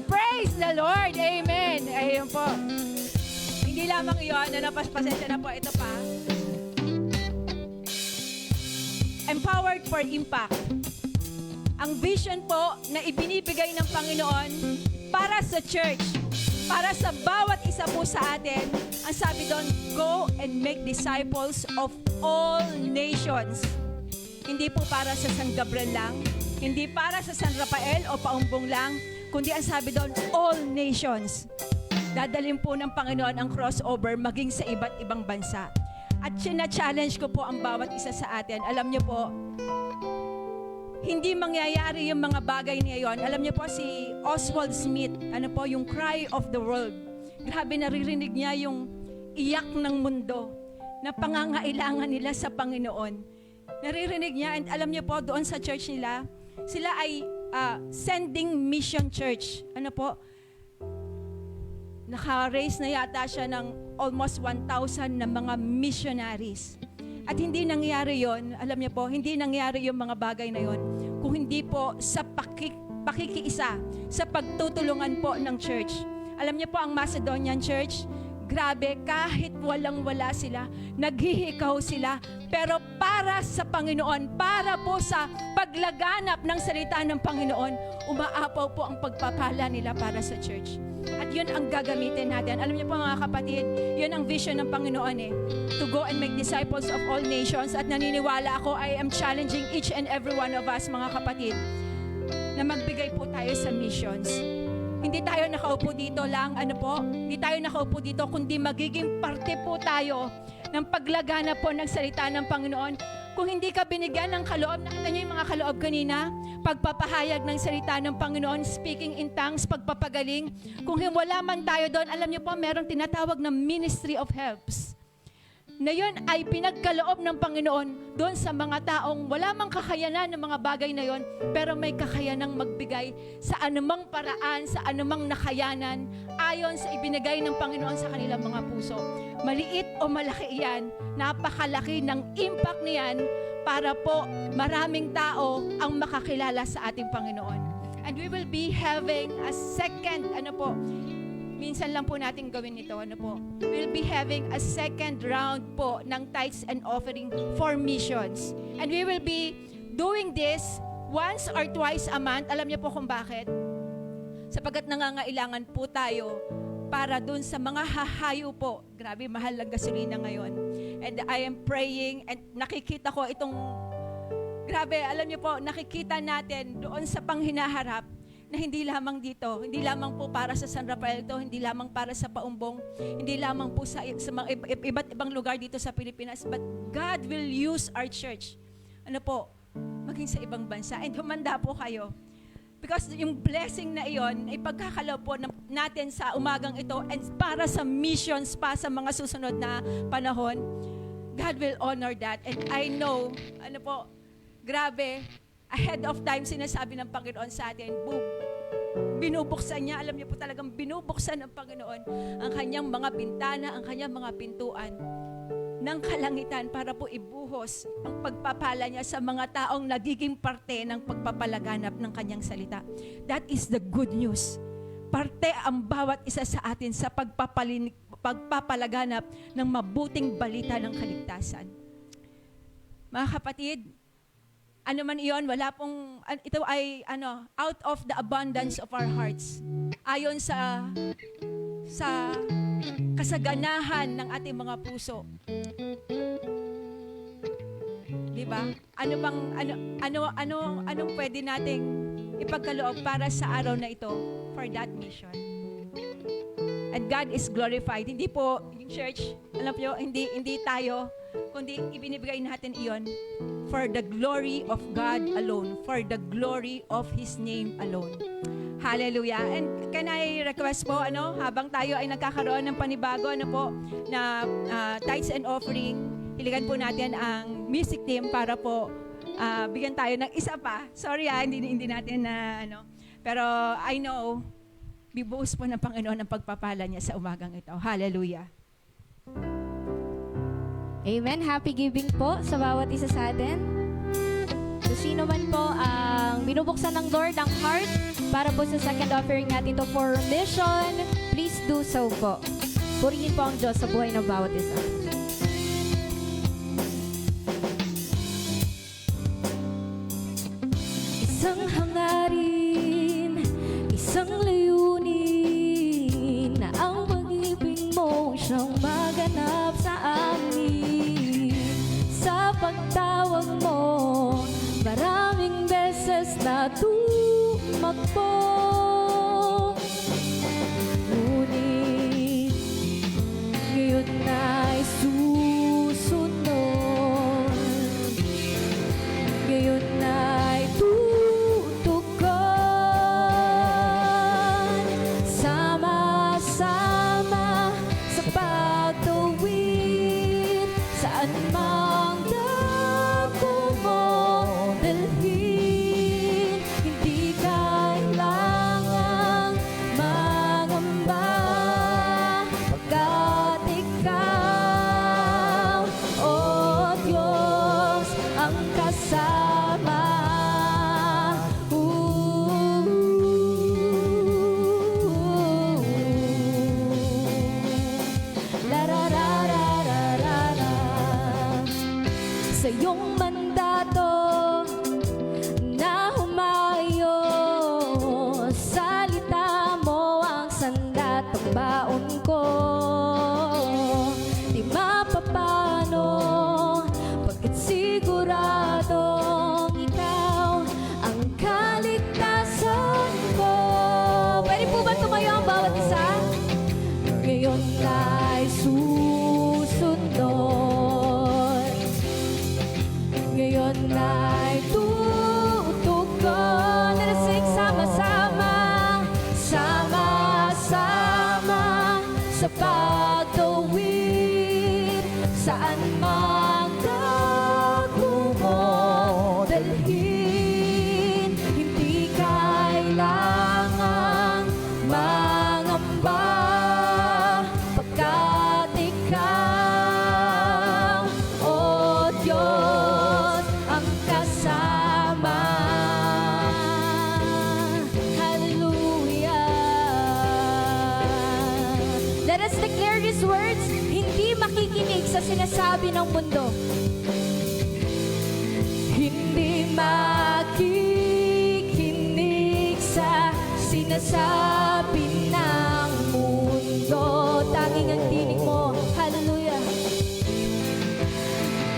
Praise the Lord! Amen! Ayun po. Hindi lamang iyon, pasensya na po, ito pa. Empowered for impact. Ang vision po na ibinibigay ng Panginoon para sa church, para sa bawat isa po sa atin, ang sabi doon, go and make disciples of all nations. Hindi po para sa San Gabriel lang, hindi para sa San Rafael o Paumbong lang, kundi ang sabi doon, all nations. Dadalhin po ng Panginoon ang crossover maging sa iba't ibang bansa. At sina-challenge ko po ang bawat isa sa atin. Alam niyo po, hindi mangyayari yung mga bagay ngayon. Alam niyo po si Oswald Smith, yung cry of the world. Grabe, naririnig niya yung iyak ng mundo na pangangailangan nila sa Panginoon. Naririnig niya, and alam niyo po, doon sa church nila, sila ay sending mission church. Naka-raise na yata siya ng almost 1,000 na mga missionaries. At hindi nangyari yon, alam niyo po, hindi nangyari yung mga bagay na yon kung hindi po sa pakikiisa, sa pagtutulungan po ng church. Alam niyo po, ang Macedonian Church, grabe, kahit walang-wala sila, naghihikaw sila, pero para sa Panginoon, para po sa paglaganap ng salita ng Panginoon, umaapaw po ang pagpapala nila para sa church. At yun ang gagamitin natin. Alam niyo po mga kapatid, yun ang vision ng Panginoon to go and make disciples of all nations. At naniniwala ako, I am challenging each and every one of us mga kapatid na magbigay po tayo sa missions. Hindi tayo nakaupo dito lang, hindi tayo nakaupo dito, kundi magiging parte po tayo ng paglagana po ng salita ng Panginoon. Kung hindi ka binigyan ng kaloob, nakita niyo yung mga kaloob kanina, pagpapahayag ng salita ng Panginoon, speaking in tongues, pagpapagaling. Kung wala man tayo doon, alam niyo po, meron tinatawag na Ministry of Helps. Na yun ay pinagkaloob ng Panginoon doon sa mga taong wala mang kakayanan ng mga bagay na yun, pero may kakayanang magbigay sa anumang paraan, sa anumang nakayanan, ayon sa ibinigay ng Panginoon sa kanilang mga puso. Maliit o malaki iyan, napakalaki ng impact niyan para po maraming tao ang makakilala sa ating Panginoon. And we will be having a second, minsan lang po natin gawin ito, we'll be having a second round po ng tithes and offering for missions. And we will be doing this once or twice a month. Alam niyo po kung bakit? Sapagkat nangangailangan po tayo para dun sa mga hahayo po. Grabe, mahal ang gasolina ngayon. And I am praying and nakikita ko itong, grabe, alam niyo po, nakikita natin doon sa panghinaharap na hindi lamang dito, hindi lamang po para sa San Rafael to, hindi lamang para sa Paumbong, hindi lamang po sa mga iba't ibang lugar dito sa Pilipinas, but God will use our church, maging sa ibang bansa. And humanda po kayo. Because yung blessing na iyon, ay pagkakalaw po natin sa umagang ito, and para sa missions pa sa mga susunod na panahon, God will honor that. And I know, grabe, ahead of time, sinasabi ng Panginoon sa atin, binubuksan niya, alam niyo po talagang binubuksan ng Panginoon ang kanyang mga bintana, ang kanyang mga pintuan ng kalangitan para po ibuhos ang pagpapala niya sa mga taong nagiging parte ng pagpapalaganap ng kanyang salita. That is the good news. Parte ang bawat isa sa atin sa pagpapalaganap ng mabuting balita ng kaligtasan. Mga kapatid, ano man iyon, wala pong, ito ay, out of the abundance of our hearts. Ayon sa kasaganahan ng ating mga puso. Diba? Anong pwede nating ipagkaloob para sa araw na ito for that mission? And God is glorified. Hindi po yung church, alam niyo, hindi tayo, kundi ibinibigay natin iyon for the glory of God alone, for the glory of His name alone. Hallelujah. And can I request po, habang tayo ay nagkakaroon ng panibago, na tithes and offering, hiligan po natin ang music team para po bigyan tayo ng isa pa. Sorry hindi natin na, pero I know, bibuhos po ng Panginoon ang pagpapala niya sa umagang ito. Hallelujah. Amen. Happy giving po sa bawat isa sa atin. So, sino man po ang binubuksan ng Lord ang heart para po sa second offering natin to for mission, please do so po. Purihin po ang Diyos sa buhay ng bawat isa. Isang hangarin, isang layunin, na ang pag-ibig mo siyang maganap sa amin. Sa pagtawag mo, maraming beses na tumakbo. Ngunit ngayon na'y susunod, ngayon na'y tutugon. Sama-sama sa pagtawid, saan mang dako mo dalhin. Hindi kailangang mangamba, pagkat ikaw, o Diyos, ang kasama. Sa iyong mandato na humayo, salita mo ang sandata. saan mang dako mo dalhin. Hindi kailangang mangamba, pagkat ikaw, o Diyos, ang kasama. Hallelujah. Let us declare these words, hindi makikinig sa sinasabi ng mundo. Hindi makikinig sa sinasabi ng mundo. Tanging ang tinig mo. Hallelujah.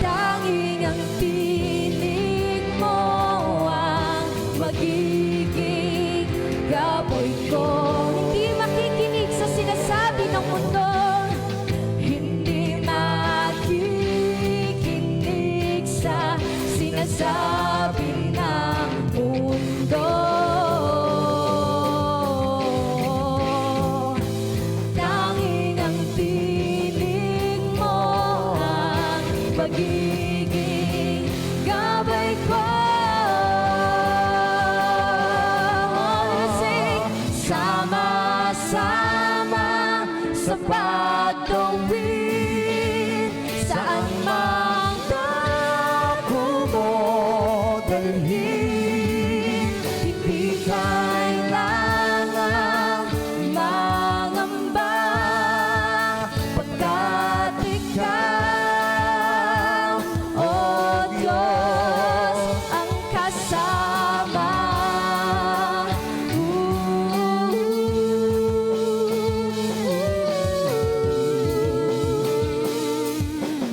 Tanging ang tinig mo ang magiging gabay ko. Hindi makikinig sa sinasabi ng mundo. Hindi makikinig sa sinasabi ng mundo. Tanging ang tinig mo ang magiging gabay ko. Sing, sama-sama sa pagtawid, saan mang dako mo dalhin. Hindi kailangang mangamba, pagkat ikaw, o Diyos, ang kasama.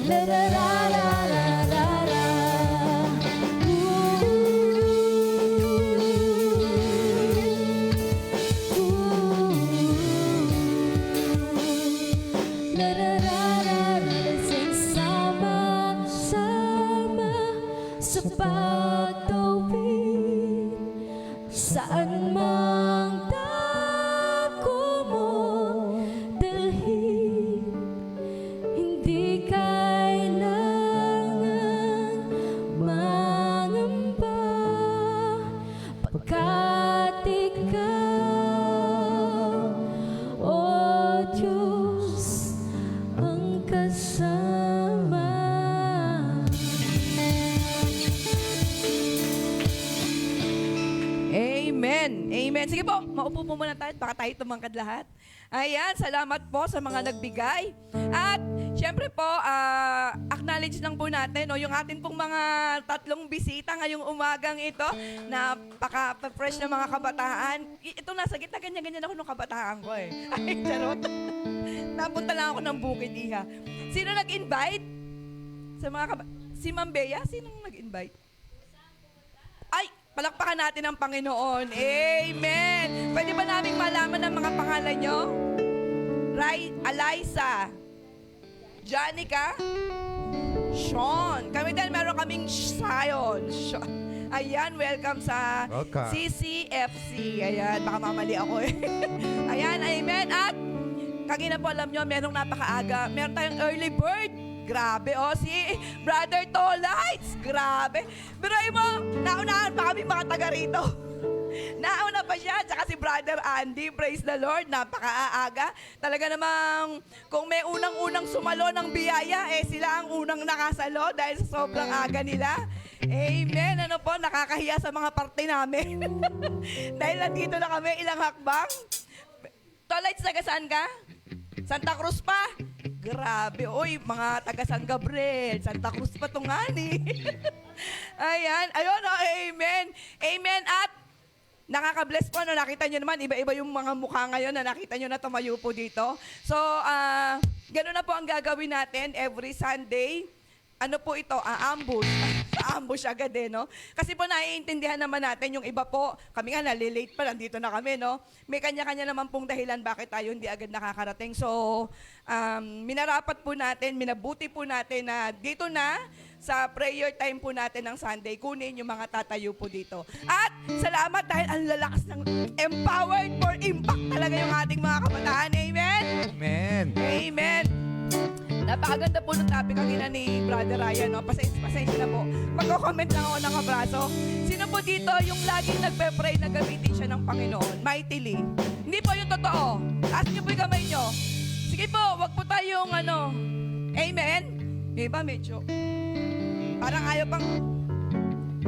La la la la la la la. La la la la la. Sing, sama-sama sa pagtawid, saan mang dako mo dalhin. Hindi kailangang mangamba, pagkat ikaw, o Diyos, ang kasama. Amen. Amen. Sige po, maupo po muna tayo. Baka tayo tumangkad lahat. Ayan, salamat po sa mga nagbigay. At syempre po, acknowledge lang po natin yung atin pong mga tatlong bisita ngayong umagang ito. Napaka-fresh na mga kabataan. Ito nasa gitna, ganyan-ganyan ako nung kabataan ko eh. Ay, charot. Napunta lang ako ng Bukid Iha. Sino nag-invite? Sa mga si Ma'am Bea? Sinong nag-invite? Ay, palakpakan natin ang Panginoon. Amen. Pwede ba naming malaman ang mga pangalan nyo? Eliza, Janica, Sean. Kami din, meron kaming Zion. Ayan, welcome sa Welcome. CCFC. Ayan, baka mamali ako eh. Ayan, amen. At, kagina po alam nyo, merong napakaaga. Meron tayong early bird. Grabe, si Brother Tolites. Grabe. Pero mo, naunahan pa kami mga taga rito. Nauna pa siya, tsaka si Brother Andy, praise the Lord, napakaaga. Talaga namang, kung may unang-unang sumalo ng biyaya, sila ang unang nakasalo dahil sa sobrang aga nila. Amen. Ano po, nakakahiya sa mga parte namin. Dahil nandito na kami, ilang hakbang. Tolites, taga saan ka? Santa Cruz pa? Grabe, oy, mga taga San Gabriel, Santa Cruz pa itong ngani. Ayan, ayun, amen. Amen, at nakaka-bless po, nakita nyo naman, iba-iba yung mga mukha ngayon na nakita nyo na tumayo po dito. So, gano'n na po ang gagawin natin every Sunday. Ano po ito? Ambush. Ambush agad no? Kasi po naiintindihan naman natin yung iba po. Kami nga nalilate pa, nandito na kami, no? May kanya-kanya naman pong dahilan bakit tayo hindi agad nakakarating. So, minarapat po natin, minabuti po natin na dito na sa prayer time po natin ng Sunday, kunin yung mga tatayo po dito. At salamat dahil ang lalakas ng empowered for impact talaga yung ating mga kabataan. Amen? Amen. Amen. Napakaganda po ng topic kanina ni Brother Ryan, no? Pasensya na po. Magko-comment lang ako ng abraso. Sino po dito yung laging nagpe-pray na gamitin siya ng Panginoon mightily? Hindi po yung totoo. Taas niyo po yung kamay niyo. Sige po, wag po tayong amen? May iba medyo. Parang ayaw pang,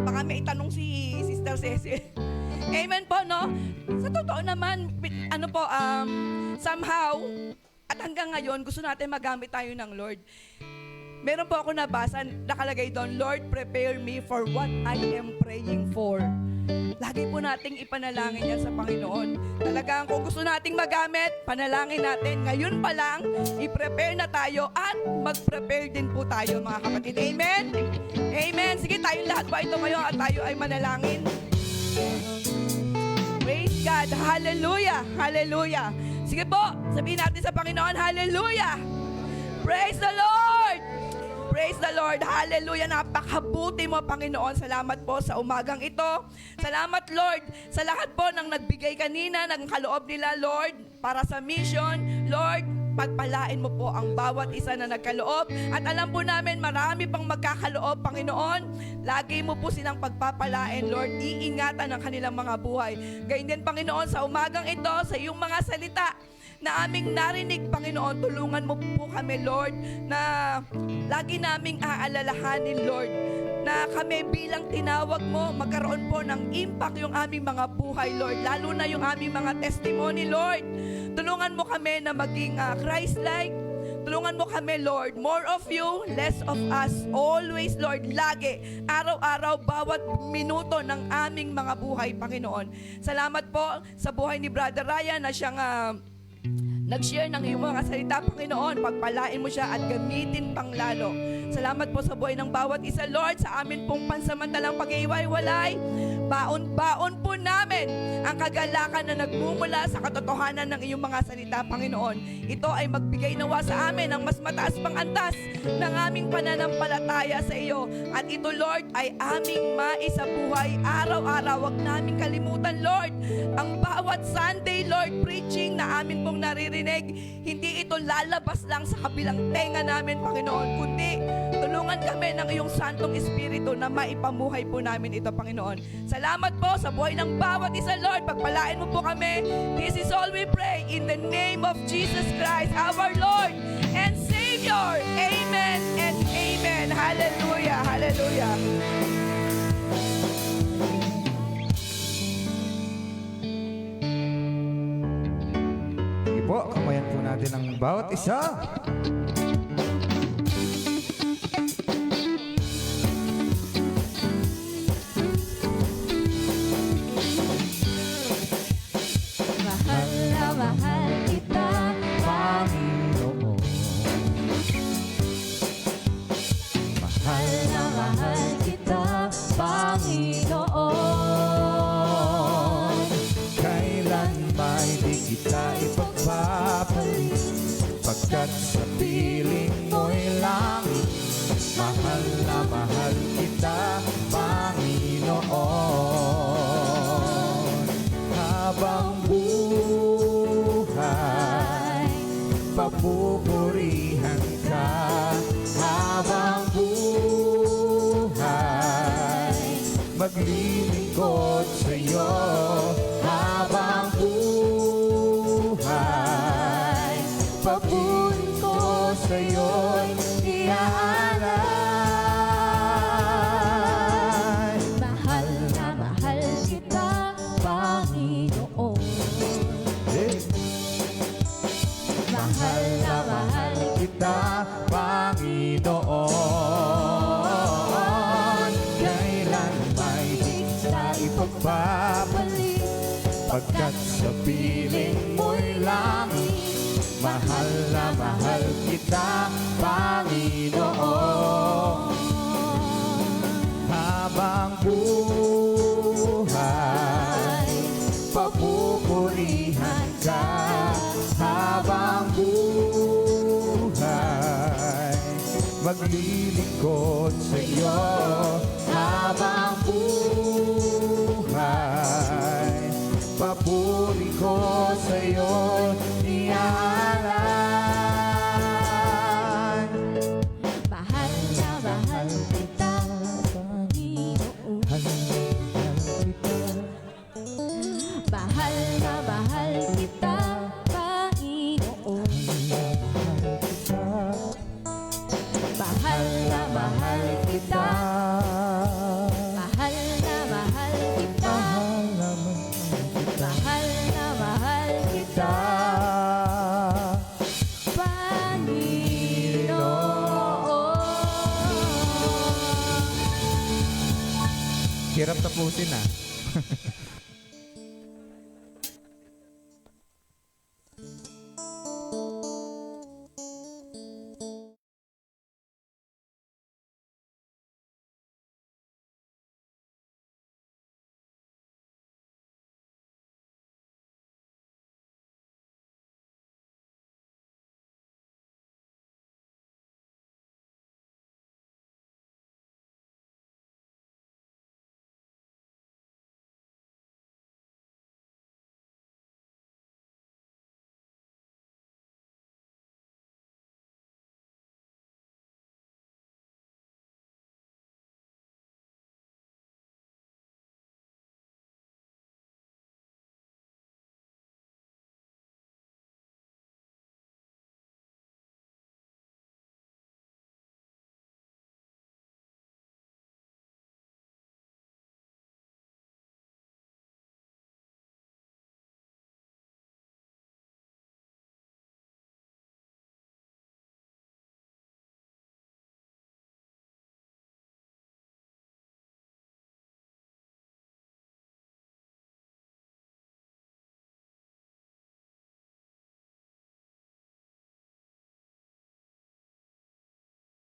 baka may itanong si Sister Cecil. Amen po, no? Sa totoo naman, somehow, at hanggang ngayon, gusto natin magamit tayo ng Lord. Meron po ako nabasa, nakalagay doon, Lord, prepare me for what I am praying for. Lagi po nating ipanalangin yan sa Panginoon. Talagang kung gusto nating magamit, panalangin natin. Ngayon pa lang, i-prepare na tayo at mag-prepare din po tayo, mga kapatid. Amen? Amen. Sige, tayong lahat ba ito ngayon at tayo ay manalangin? Praise God. Hallelujah. Hallelujah. Sige po, sabihin natin sa Panginoon, hallelujah! Praise the Lord! Praise the Lord. Hallelujah. Napakabuti mo, Panginoon. Salamat po sa umagang ito. Salamat, Lord, sa lahat po ng nagbigay kanina, ng kaloob nila, Lord, para sa mission. Lord, pagpalain mo po ang bawat isa na nagkaloob. At alam po namin, marami pang magkakaloob, Panginoon. Lagi mo po silang pagpapalain, Lord. Iingatan ang kanilang mga buhay. Gayun din, Panginoon, sa umagang ito, sa iyong mga salita na aming narinig, Panginoon, tulungan mo po kami, Lord, na lagi naming aalalahanin, Lord, na kami bilang tinawag mo, magkaroon po ng impact yung aming mga buhay, Lord, lalo na yung aming mga testimony, Lord. Tulungan mo kami na maging Christ-like. Tulungan mo kami, Lord. More of you, less of us. Always, Lord, lagi, araw-araw, bawat minuto ng aming mga buhay, Panginoon. Salamat po sa buhay ni Brother Ryan na siyang nag-share ng iyong mga salita, Panginoon. Pagpalain mo siya at gamitin pang lalo. Salamat po sa buhay ng bawat isa, Lord, sa amin pong pansamantalang pag-iwalay. Baon-baon po namin ang kagalakan na nagmumula sa katotohanan ng iyong mga salita, Panginoon. Ito ay magbigay nawa sa amin ng mas mataas pang antas ng aming pananampalataya sa iyo. At ito, Lord, ay aming maisabuhay araw-araw. Huwag naming kalimutan, Lord, ang bawat Sunday, Lord, preaching na amin pong naririnig. Hindi ito lalabas lang sa kabilang tenga namin, Panginoon, kundi tulungan kami ng iyong Santong Espiritu na maipamuhay po namin ito, Panginoon. Salamat po sa buhay ng bawat isa, Lord. Pagpalain mo po kami. This is all we pray in the name of Jesus Christ, our Lord and Savior. Amen and amen. Hallelujah. Hallelujah. Sige po, kamayan po natin ang bawat isa. Mahal na mahal kita, Panginoon. mahal na mahal kita, Panginoon. Kailan may di kita ipagpapalit, pagkat sa piling mo'y langit. Mahal na mahal kita, Panginoon. Habang buhay, papupurihan ka. Habang buhay, maglilingkod sa'yo. Habang buhay, papuri ko sa'yo'y iaalay. Mahal na mahal kita, Panginoon. Mahal na mahal kita, Panginoon. Kailan may di kita ipagpapalit, pagkat sa piling mo'y langit. Mahal na mahal kita, Panginoon. Habang buhay, papupurihan ka. Habang buhay, maglilingkod sa'yo. Habang buhay, papuri ko sa'yo iaalay. Hirap tapusin ah.